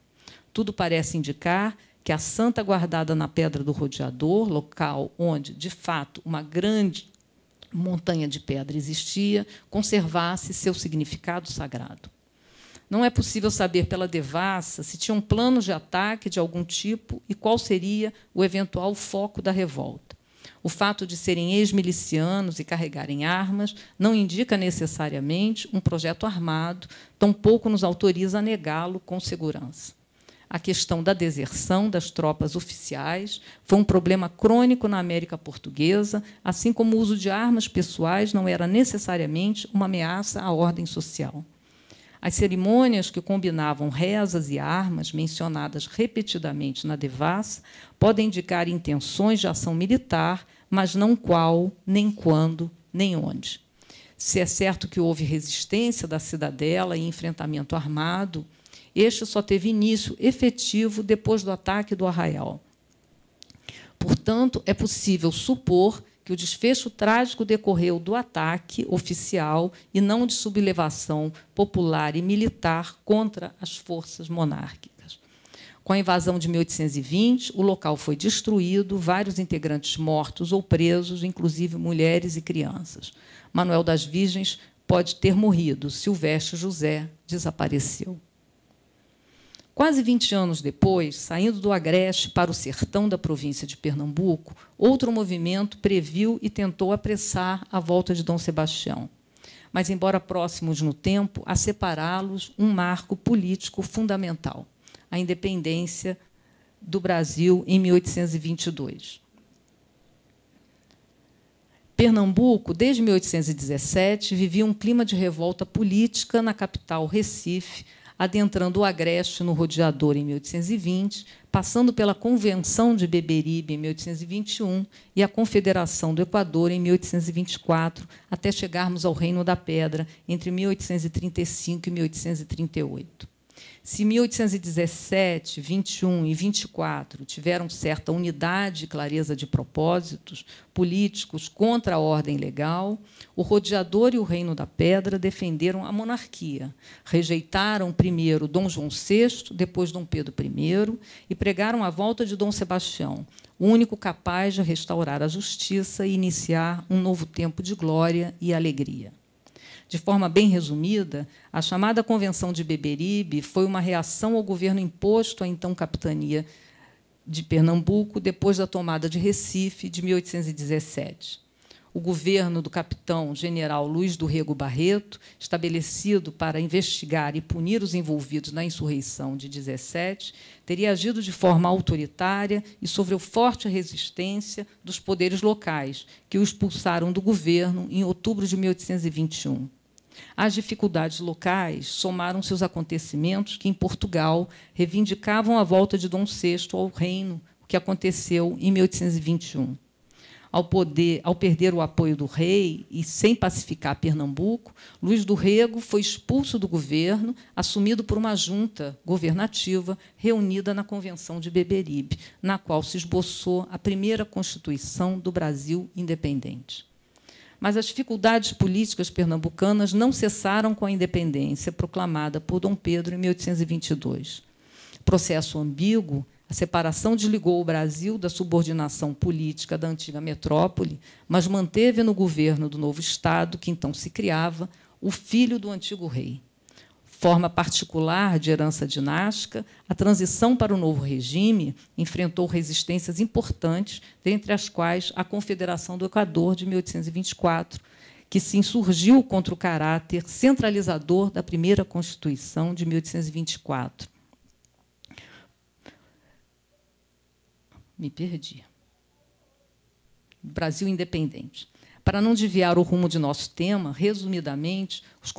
[SPEAKER 2] Tudo parece indicar que a santa guardada na Pedra do Rodeador, local onde, de fato, uma grande montanha de pedra existia, conservasse seu significado sagrado. Não é possível saber pela devassa se tinham planos de ataque de algum tipo e qual seria o eventual foco da revolta. O fato de serem ex-milicianos e carregarem armas não indica necessariamente um projeto armado, tampouco nos autoriza a negá-lo com segurança. A questão da deserção das tropas oficiais foi um problema crônico na América Portuguesa, assim como o uso de armas pessoais não era necessariamente uma ameaça à ordem social. As cerimônias que combinavam rezas e armas, mencionadas repetidamente na devassa, podem indicar intenções de ação militar, mas não qual, nem quando, nem onde. Se é certo que houve resistência da cidadela e enfrentamento armado, este só teve início efetivo depois do ataque do Arraial. Portanto, é possível supor que o desfecho trágico decorreu do ataque oficial e não de sublevação popular e militar contra as forças monárquicas. Com a invasão de 1820, o local foi destruído, vários integrantes mortos ou presos, inclusive mulheres e crianças. Manuel das Virgens pode ter morrido, Silvestre José desapareceu. Quase 20 anos depois, saindo do Agreste para o sertão da província de Pernambuco, outro movimento previu e tentou apressar a volta de Dom Sebastião. Mas, embora próximos no tempo, a separá-los um marco político fundamental, a independência do Brasil em 1822. Pernambuco, desde 1817, vivia um clima de revolta política na capital, Recife, adentrando o Agreste no Rodeador em 1820, passando pela Convenção de Beberibe em 1821 e a Confederação do Equador em 1824, até chegarmos ao Reino da Pedra entre 1835 e 1838. Se 1817, 21 e 24 tiveram certa unidade e clareza de propósitos políticos contra a ordem legal, o Rodeador e o Reino da Pedra defenderam a monarquia, rejeitaram primeiro Dom João VI, depois Dom Pedro I, e pregaram a volta de Dom Sebastião, o único capaz de restaurar a justiça e iniciar um novo tempo de glória e alegria. De forma bem resumida, a chamada Convenção de Beberibe foi uma reação ao governo imposto à então capitania de Pernambuco depois da tomada de Recife de 1817. O governo do capitão-general Luís do Rego Barreto, estabelecido para investigar e punir os envolvidos na insurreição de 17, teria agido de forma autoritária e sofreu forte resistência dos poderes locais, que o expulsaram do governo em outubro de 1821. As dificuldades locais somaram-se aos acontecimentos que, em Portugal, reivindicavam a volta de Dom VI ao reino, o que aconteceu em 1821. Ao perder o apoio do rei e sem pacificar Pernambuco, Luís do Rego foi expulso do governo, assumido por uma junta governativa reunida na Convenção de Beberibe, na qual se esboçou a primeira Constituição do Brasil independente. Mas as dificuldades políticas pernambucanas não cessaram com a independência proclamada por Dom Pedro em 1822. Processo ambíguo, a separação desligou o Brasil da subordinação política da antiga metrópole, mas manteve no governo do novo Estado, que então se criava, o filho do antigo rei. Forma particular de herança dinástica, a transição para o novo regime enfrentou resistências importantes, dentre as quais a Confederação do Equador, de 1824, que se insurgiu contra o caráter centralizador da primeira Constituição de 1824. Me perdi. Brasil independente. Para não desviar o rumo de nosso tema, resumidamente, os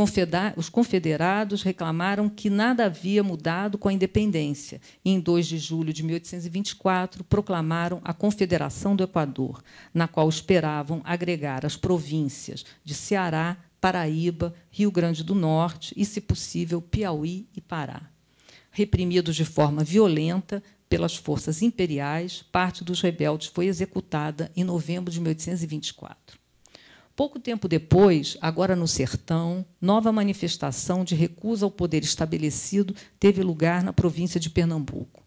[SPEAKER 2] confederados reclamaram que nada havia mudado com a independência e, em 2 de julho de 1824, proclamaram a Confederação do Equador, na qual esperavam agregar as províncias de Ceará, Paraíba, Rio Grande do Norte e, se possível, Piauí e Pará. Reprimidos de forma violenta pelas forças imperiais, parte dos rebeldes foi executada em novembro de 1824. Pouco tempo depois, agora no sertão, nova manifestação de recusa ao poder estabelecido teve lugar na província de Pernambuco.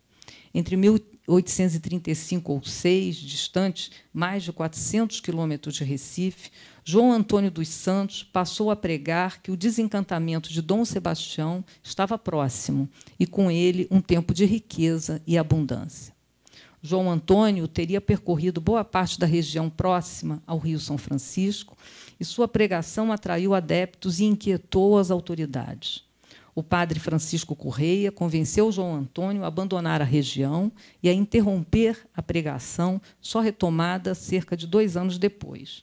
[SPEAKER 2] Entre 1835 ou 6, distante mais de 400 quilômetros de Recife, João Antônio dos Santos passou a pregar que o desencantamento de Dom Sebastião estava próximo e, com ele, um tempo de riqueza e abundância. João Antônio teria percorrido boa parte da região próxima ao Rio São Francisco e sua pregação atraiu adeptos e inquietou as autoridades. O padre Francisco Correia convenceu João Antônio a abandonar a região e a interromper a pregação, só retomada cerca de 2 anos depois.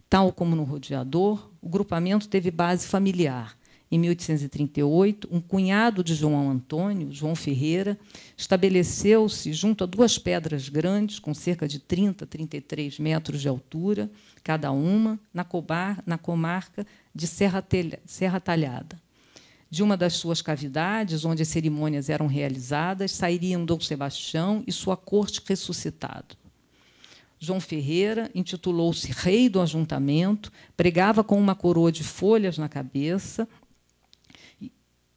[SPEAKER 2] Tal como no Rodeador, o grupamento teve base familiar. Em 1838, um cunhado de João Antônio, João Ferreira, estabeleceu-se junto a 2 pedras grandes, com cerca de 30 a 33 metros de altura, cada uma, na comarca de Serra Talhada. De uma das suas cavidades, onde as cerimônias eram realizadas, sairiam Dom Sebastião e sua corte ressuscitado. João Ferreira intitulou-se rei do ajuntamento, pregava com uma coroa de folhas na cabeça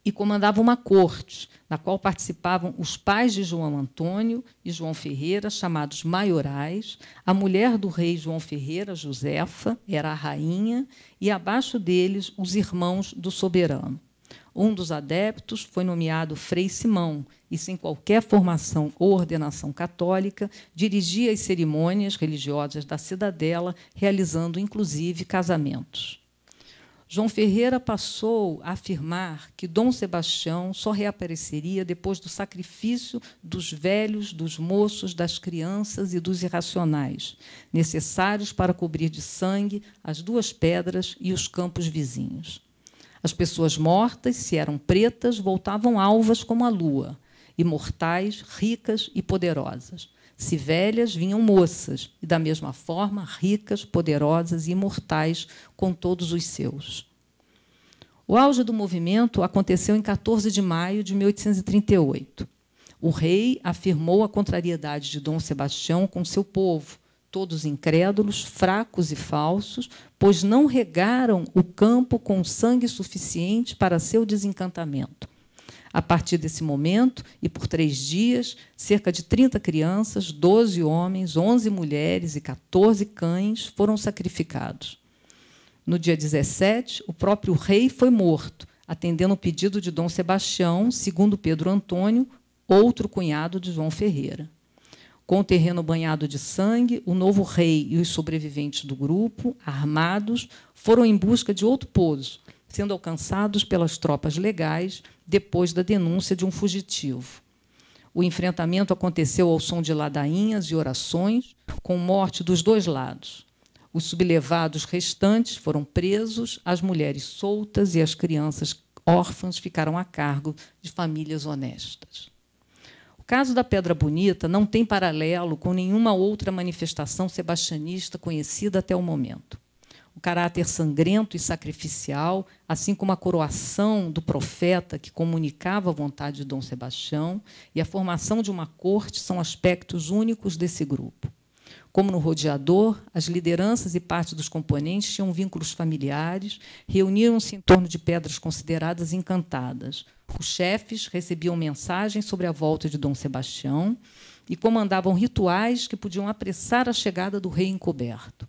[SPEAKER 2] e comandava uma corte, na qual participavam os pais de João Antônio e João Ferreira, chamados maiorais, a mulher do rei João Ferreira, Josefa, era a rainha, e, abaixo deles, os irmãos do soberano. Um dos adeptos foi nomeado Frei Simão, e, sem qualquer formação ou ordenação católica, dirigia as cerimônias religiosas da cidadela, realizando, inclusive, casamentos. João Ferreira passou a afirmar que Dom Sebastião só reapareceria depois do sacrifício dos velhos, dos moços, das crianças e dos irracionais, necessários para cobrir de sangue as 2 pedras e os campos vizinhos. As pessoas mortas, se eram pretas, voltavam alvas como a lua, imortais, ricas e poderosas. Se velhas, vinham moças, e, da mesma forma, ricas, poderosas e imortais, com todos os seus. O auge do movimento aconteceu em 14 de maio de 1838. O rei afirmou a contrariedade de Dom Sebastião com seu povo, todos incrédulos, fracos e falsos, pois não regaram o campo com sangue suficiente para seu desencantamento. A partir desse momento, e por 3 dias, cerca de 30 crianças, 12 homens, 11 mulheres e 14 cães foram sacrificados. No dia 17, o próprio rei foi morto, atendendo o pedido de Dom Sebastião, segundo Pedro Antônio, outro cunhado de João Ferreira. Com o terreno banhado de sangue, o novo rei e os sobreviventes do grupo, armados, foram em busca de outro pouso, sendo alcançados pelas tropas legais depois da denúncia de um fugitivo. O enfrentamento aconteceu ao som de ladainhas e orações, com morte dos 2 lados. Os sublevados restantes foram presos, as mulheres soltas e as crianças órfãs ficaram a cargo de famílias honestas. O caso da Pedra Bonita não tem paralelo com nenhuma outra manifestação sebastianista conhecida até o momento. O caráter sangrento e sacrificial, assim como a coroação do profeta que comunicava a vontade de Dom Sebastião e a formação de uma corte são aspectos únicos desse grupo. Como no Rodeador, as lideranças e parte dos componentes tinham vínculos familiares, reuniam-se em torno de pedras consideradas encantadas. Os chefes recebiam mensagens sobre a volta de Dom Sebastião e comandavam rituais que podiam apressar a chegada do rei encoberto.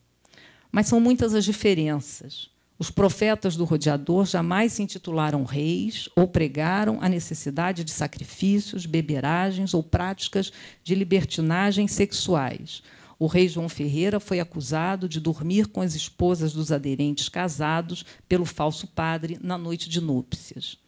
[SPEAKER 2] Mas são muitas as diferenças. Os profetas do Rodeador jamais se intitularam reis ou pregaram a necessidade de sacrifícios, beberagens ou práticas de libertinagem sexuais. o rei João Ferreira foi acusado de dormir com as esposas dos aderentes casados pelo falso padre na noite de núpcias.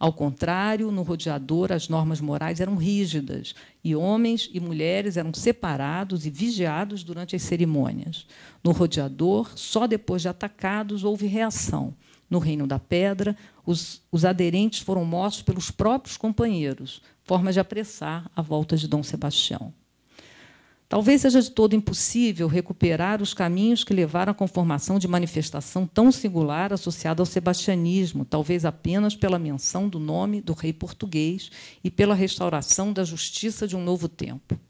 [SPEAKER 2] Ao contrário, no rodeador, as normas morais eram rígidas e homens e mulheres eram separados e vigiados durante as cerimônias. No rodeador, só depois de atacados houve reação. No Reino da Pedra, os aderentes foram mortos pelos próprios companheiros, forma de apressar a volta de Dom Sebastião. Talvez seja de todo impossível recuperar os caminhos que levaram à conformação de manifestação tão singular associada ao sebastianismo, talvez apenas pela menção do nome do rei português e pela restauração da justiça de um novo tempo.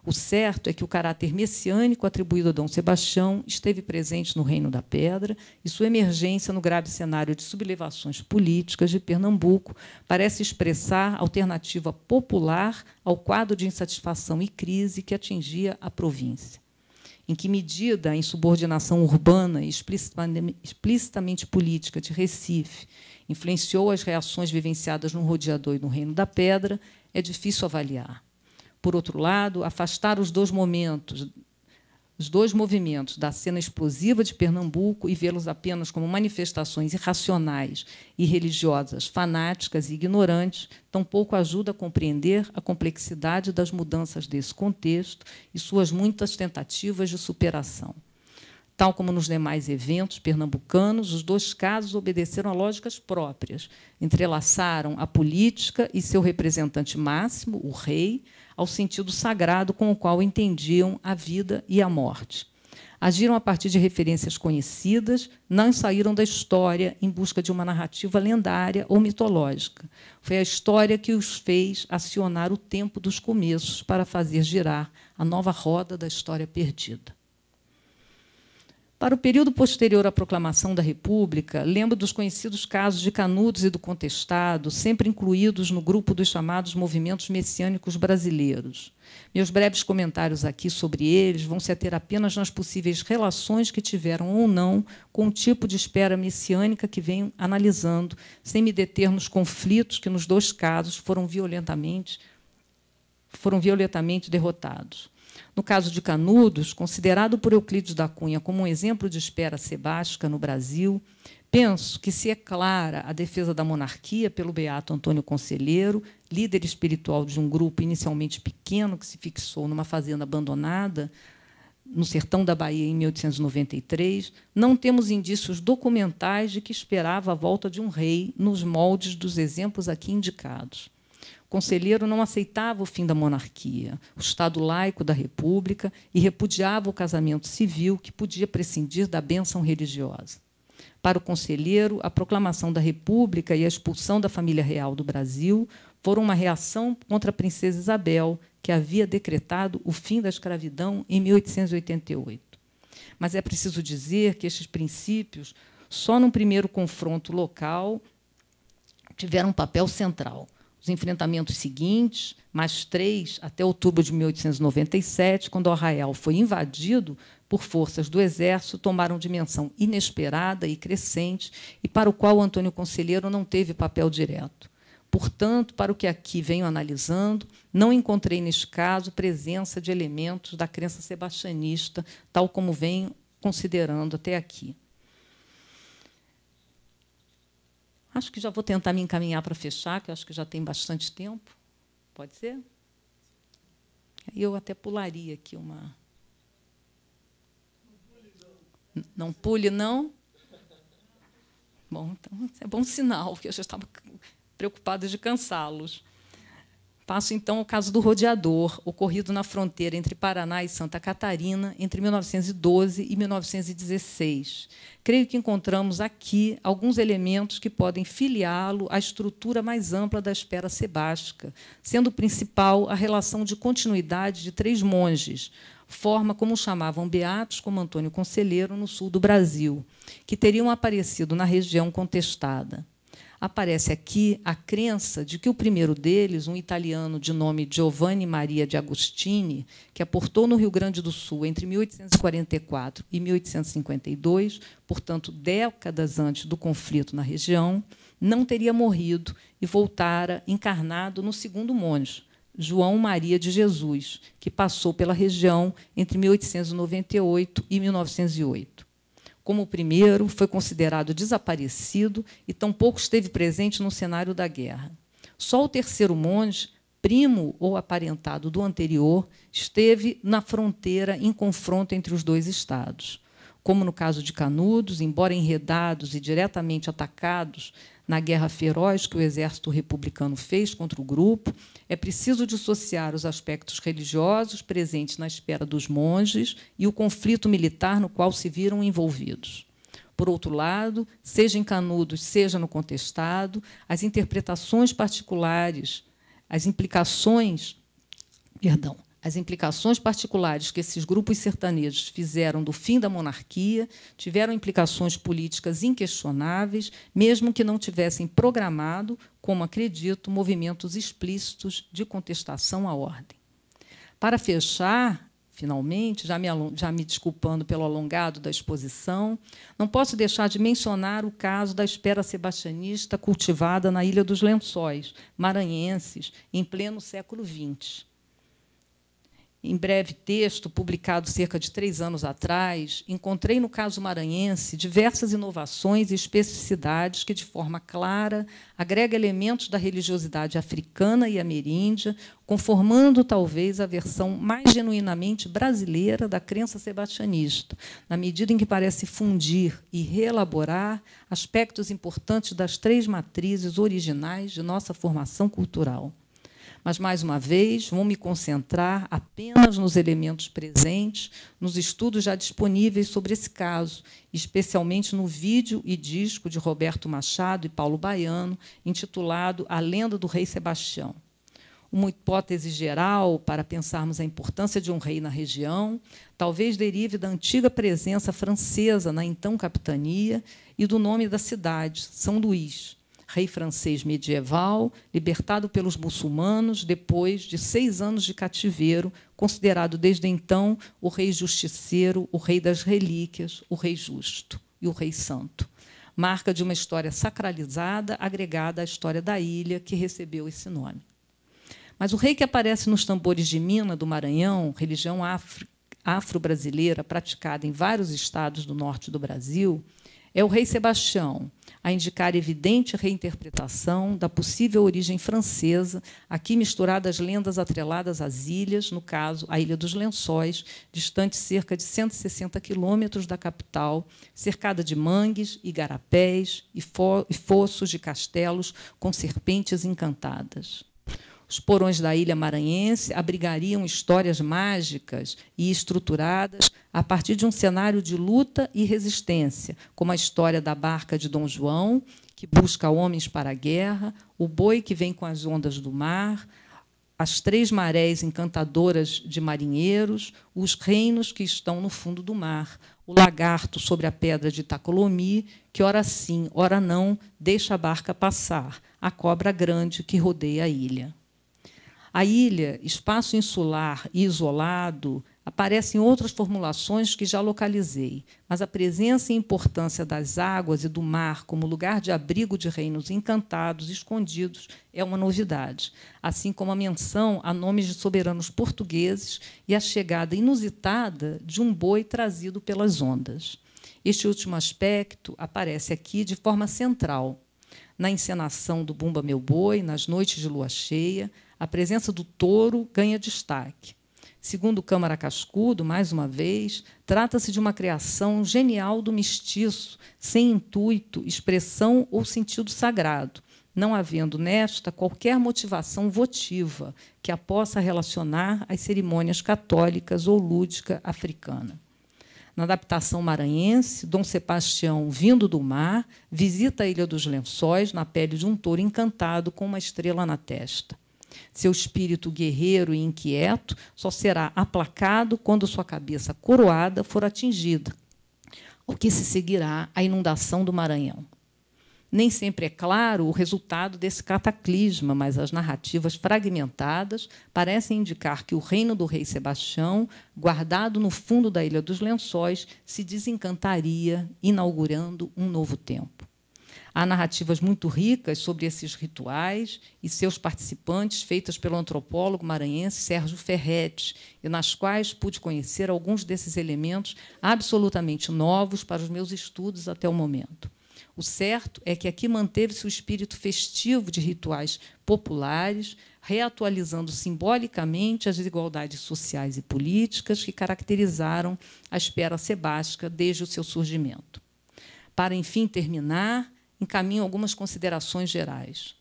[SPEAKER 2] O certo é que o caráter messiânico atribuído a Dom Sebastião esteve presente no Reino da Pedra e sua emergência no grave cenário de sublevações políticas de Pernambuco parece expressar alternativa popular ao quadro de insatisfação e crise que atingia a província. Em que medida a insubordinação urbana e explicitamente política de Recife influenciou as reações vivenciadas no Rodeador e no Reino da Pedra, é difícil avaliar. Por outro lado, afastar os dois movimentos da cena explosiva de Pernambuco e vê-los apenas como manifestações irracionais e religiosas, fanáticas e ignorantes, tampouco ajuda a compreender a complexidade das mudanças desse contexto e suas muitas tentativas de superação. Tal como nos demais eventos pernambucanos, os dois casos obedeceram a lógicas próprias, entrelaçaram a política e seu representante máximo, o rei, ao sentido sagrado com o qual entendiam a vida e a morte. Agiram a partir de referências conhecidas, não saíram da história em busca de uma narrativa lendária ou mitológica. Foi a história que os fez acionar o tempo dos começos para fazer girar a nova roda da história perdida. Para o período posterior à proclamação da República, lembro dos conhecidos casos de Canudos e do Contestado, sempre incluídos no grupo dos chamados movimentos messiânicos brasileiros. Meus breves comentários aqui sobre eles vão se ater apenas nas possíveis relações que tiveram ou não com o tipo de espera messiânica que venho analisando, sem me deter nos conflitos que, nos dois casos, foram violentamente derrotados. No caso de Canudos, considerado por Euclides da Cunha como um exemplo de espera sebástica no Brasil, penso que se é clara a defesa da monarquia pelo beato Antônio Conselheiro, líder espiritual de um grupo inicialmente pequeno que se fixou numa fazenda abandonada no sertão da Bahia em 1893, não temos indícios documentais de que esperava a volta de um rei nos moldes dos exemplos aqui indicados. Conselheiro não aceitava o fim da monarquia, o Estado laico da República, e repudiava o casamento civil, que podia prescindir da bênção religiosa. Para o Conselheiro, a proclamação da República e a expulsão da família real do Brasil foram uma reação contra a princesa Isabel, que havia decretado o fim da escravidão em 1888. Mas é preciso dizer que estes princípios, só num primeiro confronto local, tiveram um papel central. Os enfrentamentos seguintes, mais 3 até outubro de 1897, quando o Arraial foi invadido por forças do Exército, tomaram dimensão inesperada e crescente, e para o qual Antônio Conselheiro não teve papel direto. Portanto, para o que aqui venho analisando, não encontrei, neste caso, presença de elementos da crença sebastianista, tal como venho considerando até aqui. Acho que já vou tentar me encaminhar para fechar, que eu acho que já tem bastante tempo. Pode ser? Eu até pularia aqui uma... Não pule, não? Bom, então, é bom sinal, porque eu já estava preocupada de cansá-los. Passo, então, ao caso do Rodeador, ocorrido na fronteira entre Paraná e Santa Catarina entre 1912 e 1916. Creio que encontramos aqui alguns elementos que podem filiá-lo à estrutura mais ampla da espera sebástica, sendo principal a relação de continuidade de 3 monges, forma como chamavam beatos, como Antônio Conselheiro, no sul do Brasil, que teriam aparecido na região contestada. Aparece aqui a crença de que o primeiro deles, um italiano de nome Giovanni Maria de Agostini, que aportou no Rio Grande do Sul entre 1844 e 1852, portanto, décadas antes do conflito na região, não teria morrido e voltara encarnado no segundo monge, João Maria de Jesus, que passou pela região entre 1898 e 1908. Como o primeiro, foi considerado desaparecido e tampouco esteve presente no cenário da guerra. Só o terceiro monge, primo ou aparentado do anterior, esteve na fronteira em confronto entre os dois estados. Como no caso de Canudos, embora enredados e diretamente atacados na guerra feroz que o exército republicano fez contra o grupo, é preciso dissociar os aspectos religiosos presentes na esfera dos monges e o conflito militar no qual se viram envolvidos. Por outro lado, seja em Canudos, seja no Contestado, as interpretações particulares, as implicações particulares que esses grupos sertanejos fizeram do fim da monarquia tiveram implicações políticas inquestionáveis, mesmo que não tivessem programado, como acredito, movimentos explícitos de contestação à ordem. Para fechar, finalmente, já me desculpando pelo alongado da exposição, não posso deixar de mencionar o caso da espera sebastianista cultivada na Ilha dos Lençóis, maranhenses, em pleno século XX. Em breve texto, publicado cerca de 3 anos atrás, encontrei no caso maranhense diversas inovações e especificidades que, de forma clara, agrega elementos da religiosidade africana e ameríndia, conformando, talvez, a versão mais genuinamente brasileira da crença sebastianista, na medida em que parece fundir e reelaborar aspectos importantes das 3 matrizes originais de nossa formação cultural. Mas, mais uma vez, vou me concentrar apenas nos elementos presentes, nos estudos já disponíveis sobre esse caso, especialmente no vídeo e disco de Roberto Machado e Paulo Baiano, intitulado A Lenda do Rei Sebastião. Uma hipótese geral para pensarmos a importância de um rei na região talvez derive da antiga presença francesa na então capitania e do nome da cidade, São Luís, rei francês medieval, libertado pelos muçulmanos depois de 6 anos de cativeiro, considerado desde então o rei justiceiro, o rei das relíquias, o rei justo e o rei santo. Marca de uma história sacralizada agregada à história da ilha que recebeu esse nome. Mas o rei que aparece nos tambores de Mina do Maranhão, religião afro-brasileira praticada em vários estados do norte do Brasil, é o rei Sebastião, a indicar evidente reinterpretação da possível origem francesa, aqui misturada às lendas atreladas às ilhas, no caso, a Ilha dos Lençóis, distante cerca de 160 quilômetros da capital, cercada de mangues, igarapés e fossos de castelos com serpentes encantadas. Os porões da ilha maranhense abrigariam histórias mágicas e estruturadas a partir de um cenário de luta e resistência, como a história da barca de Dom João, que busca homens para a guerra, o boi que vem com as ondas do mar, as 3 marés encantadoras de marinheiros, os reinos que estão no fundo do mar, o lagarto sobre a pedra de Itacolomi, que, ora sim, ora não, deixa a barca passar, a cobra grande que rodeia a ilha. A ilha, espaço insular e isolado, aparecem outras formulações que já localizei, mas a presença e importância das águas e do mar como lugar de abrigo de reinos encantados, escondidos, é uma novidade, assim como a menção a nomes de soberanos portugueses e a chegada inusitada de um boi trazido pelas ondas. Este último aspecto aparece aqui de forma central. Na encenação do Bumba Meu Boi, nas noites de lua cheia, a presença do touro ganha destaque. Segundo Câmara Cascudo, mais uma vez, trata-se de uma criação genial do mestiço, sem intuito, expressão ou sentido sagrado, não havendo nesta qualquer motivação votiva que a possa relacionar às cerimônias católicas ou lúdica africana. Na adaptação maranhense, Dom Sebastião, vindo do mar, visita a Ilha dos Lençóis na pele de um touro encantado com uma estrela na testa. Seu espírito guerreiro e inquieto só será aplacado quando sua cabeça coroada for atingida, o que se seguirá à inundação do Maranhão. Nem sempre é claro o resultado desse cataclisma, mas as narrativas fragmentadas parecem indicar que o reino do rei Sebastião, guardado no fundo da Ilha dos Lençóis, se desencantaria, inaugurando um novo tempo. Há narrativas muito ricas sobre esses rituais e seus participantes, feitas pelo antropólogo maranhense Sérgio Ferretti, e nas quais pude conhecer alguns desses elementos absolutamente novos para os meus estudos até o momento. O certo é que aqui manteve-se o espírito festivo de rituais populares, reatualizando simbolicamente as desigualdades sociais e políticas que caracterizaram a espera sebástica desde o seu surgimento. Para, enfim, terminar, encaminho algumas considerações gerais.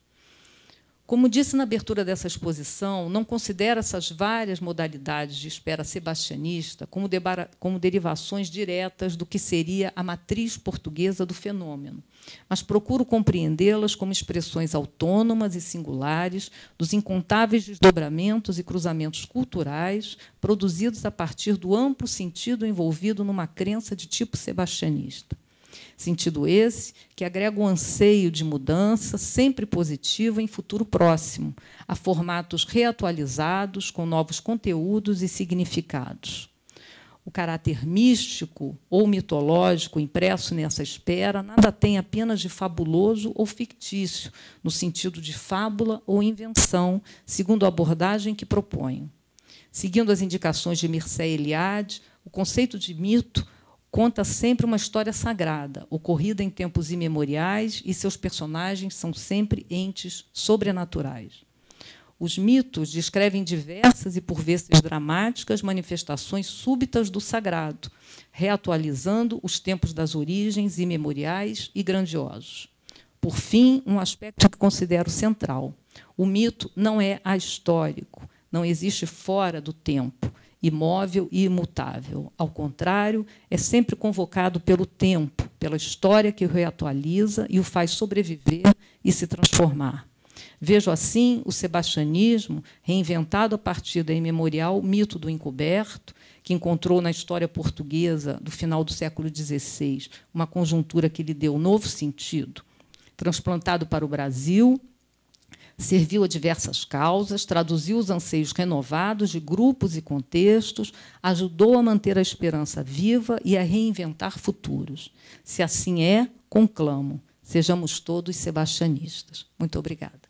[SPEAKER 2] Como disse na abertura dessa exposição, não considero essas várias modalidades de espera sebastianista como derivações diretas do que seria a matriz portuguesa do fenômeno, mas procuro compreendê-las como expressões autônomas e singulares dos incontáveis desdobramentos e cruzamentos culturais produzidos a partir do amplo sentido envolvido numa crença de tipo sebastianista. Sentido esse que agrega um anseio de mudança sempre positivo em futuro próximo, a formatos reatualizados com novos conteúdos e significados. O caráter místico ou mitológico impresso nessa espera nada tem apenas de fabuloso ou fictício, no sentido de fábula ou invenção, segundo a abordagem que proponho. Seguindo as indicações de Mircea Eliade, o conceito de mito conta sempre uma história sagrada, ocorrida em tempos imemoriais, e seus personagens são sempre entes sobrenaturais. Os mitos descrevem diversas e, por vezes, dramáticas manifestações súbitas do sagrado, reatualizando os tempos das origens imemoriais e grandiosos. Por fim, um aspecto que considero central. O mito não é ahistórico, não existe fora do tempo, imóvel e imutável. Ao contrário, é sempre convocado pelo tempo, pela história que o reatualiza e o faz sobreviver e se transformar. Vejo, assim, o sebastianismo reinventado a partir da imemorial mito do encoberto, que encontrou na história portuguesa do final do século XVI uma conjuntura que lhe deu novo sentido, transplantado para o Brasil, serviu a diversas causas, traduziu os anseios renovados de grupos e contextos, ajudou a manter a esperança viva e a reinventar futuros. Se assim é, conclamo, sejamos todos sebastianistas. Muito obrigada.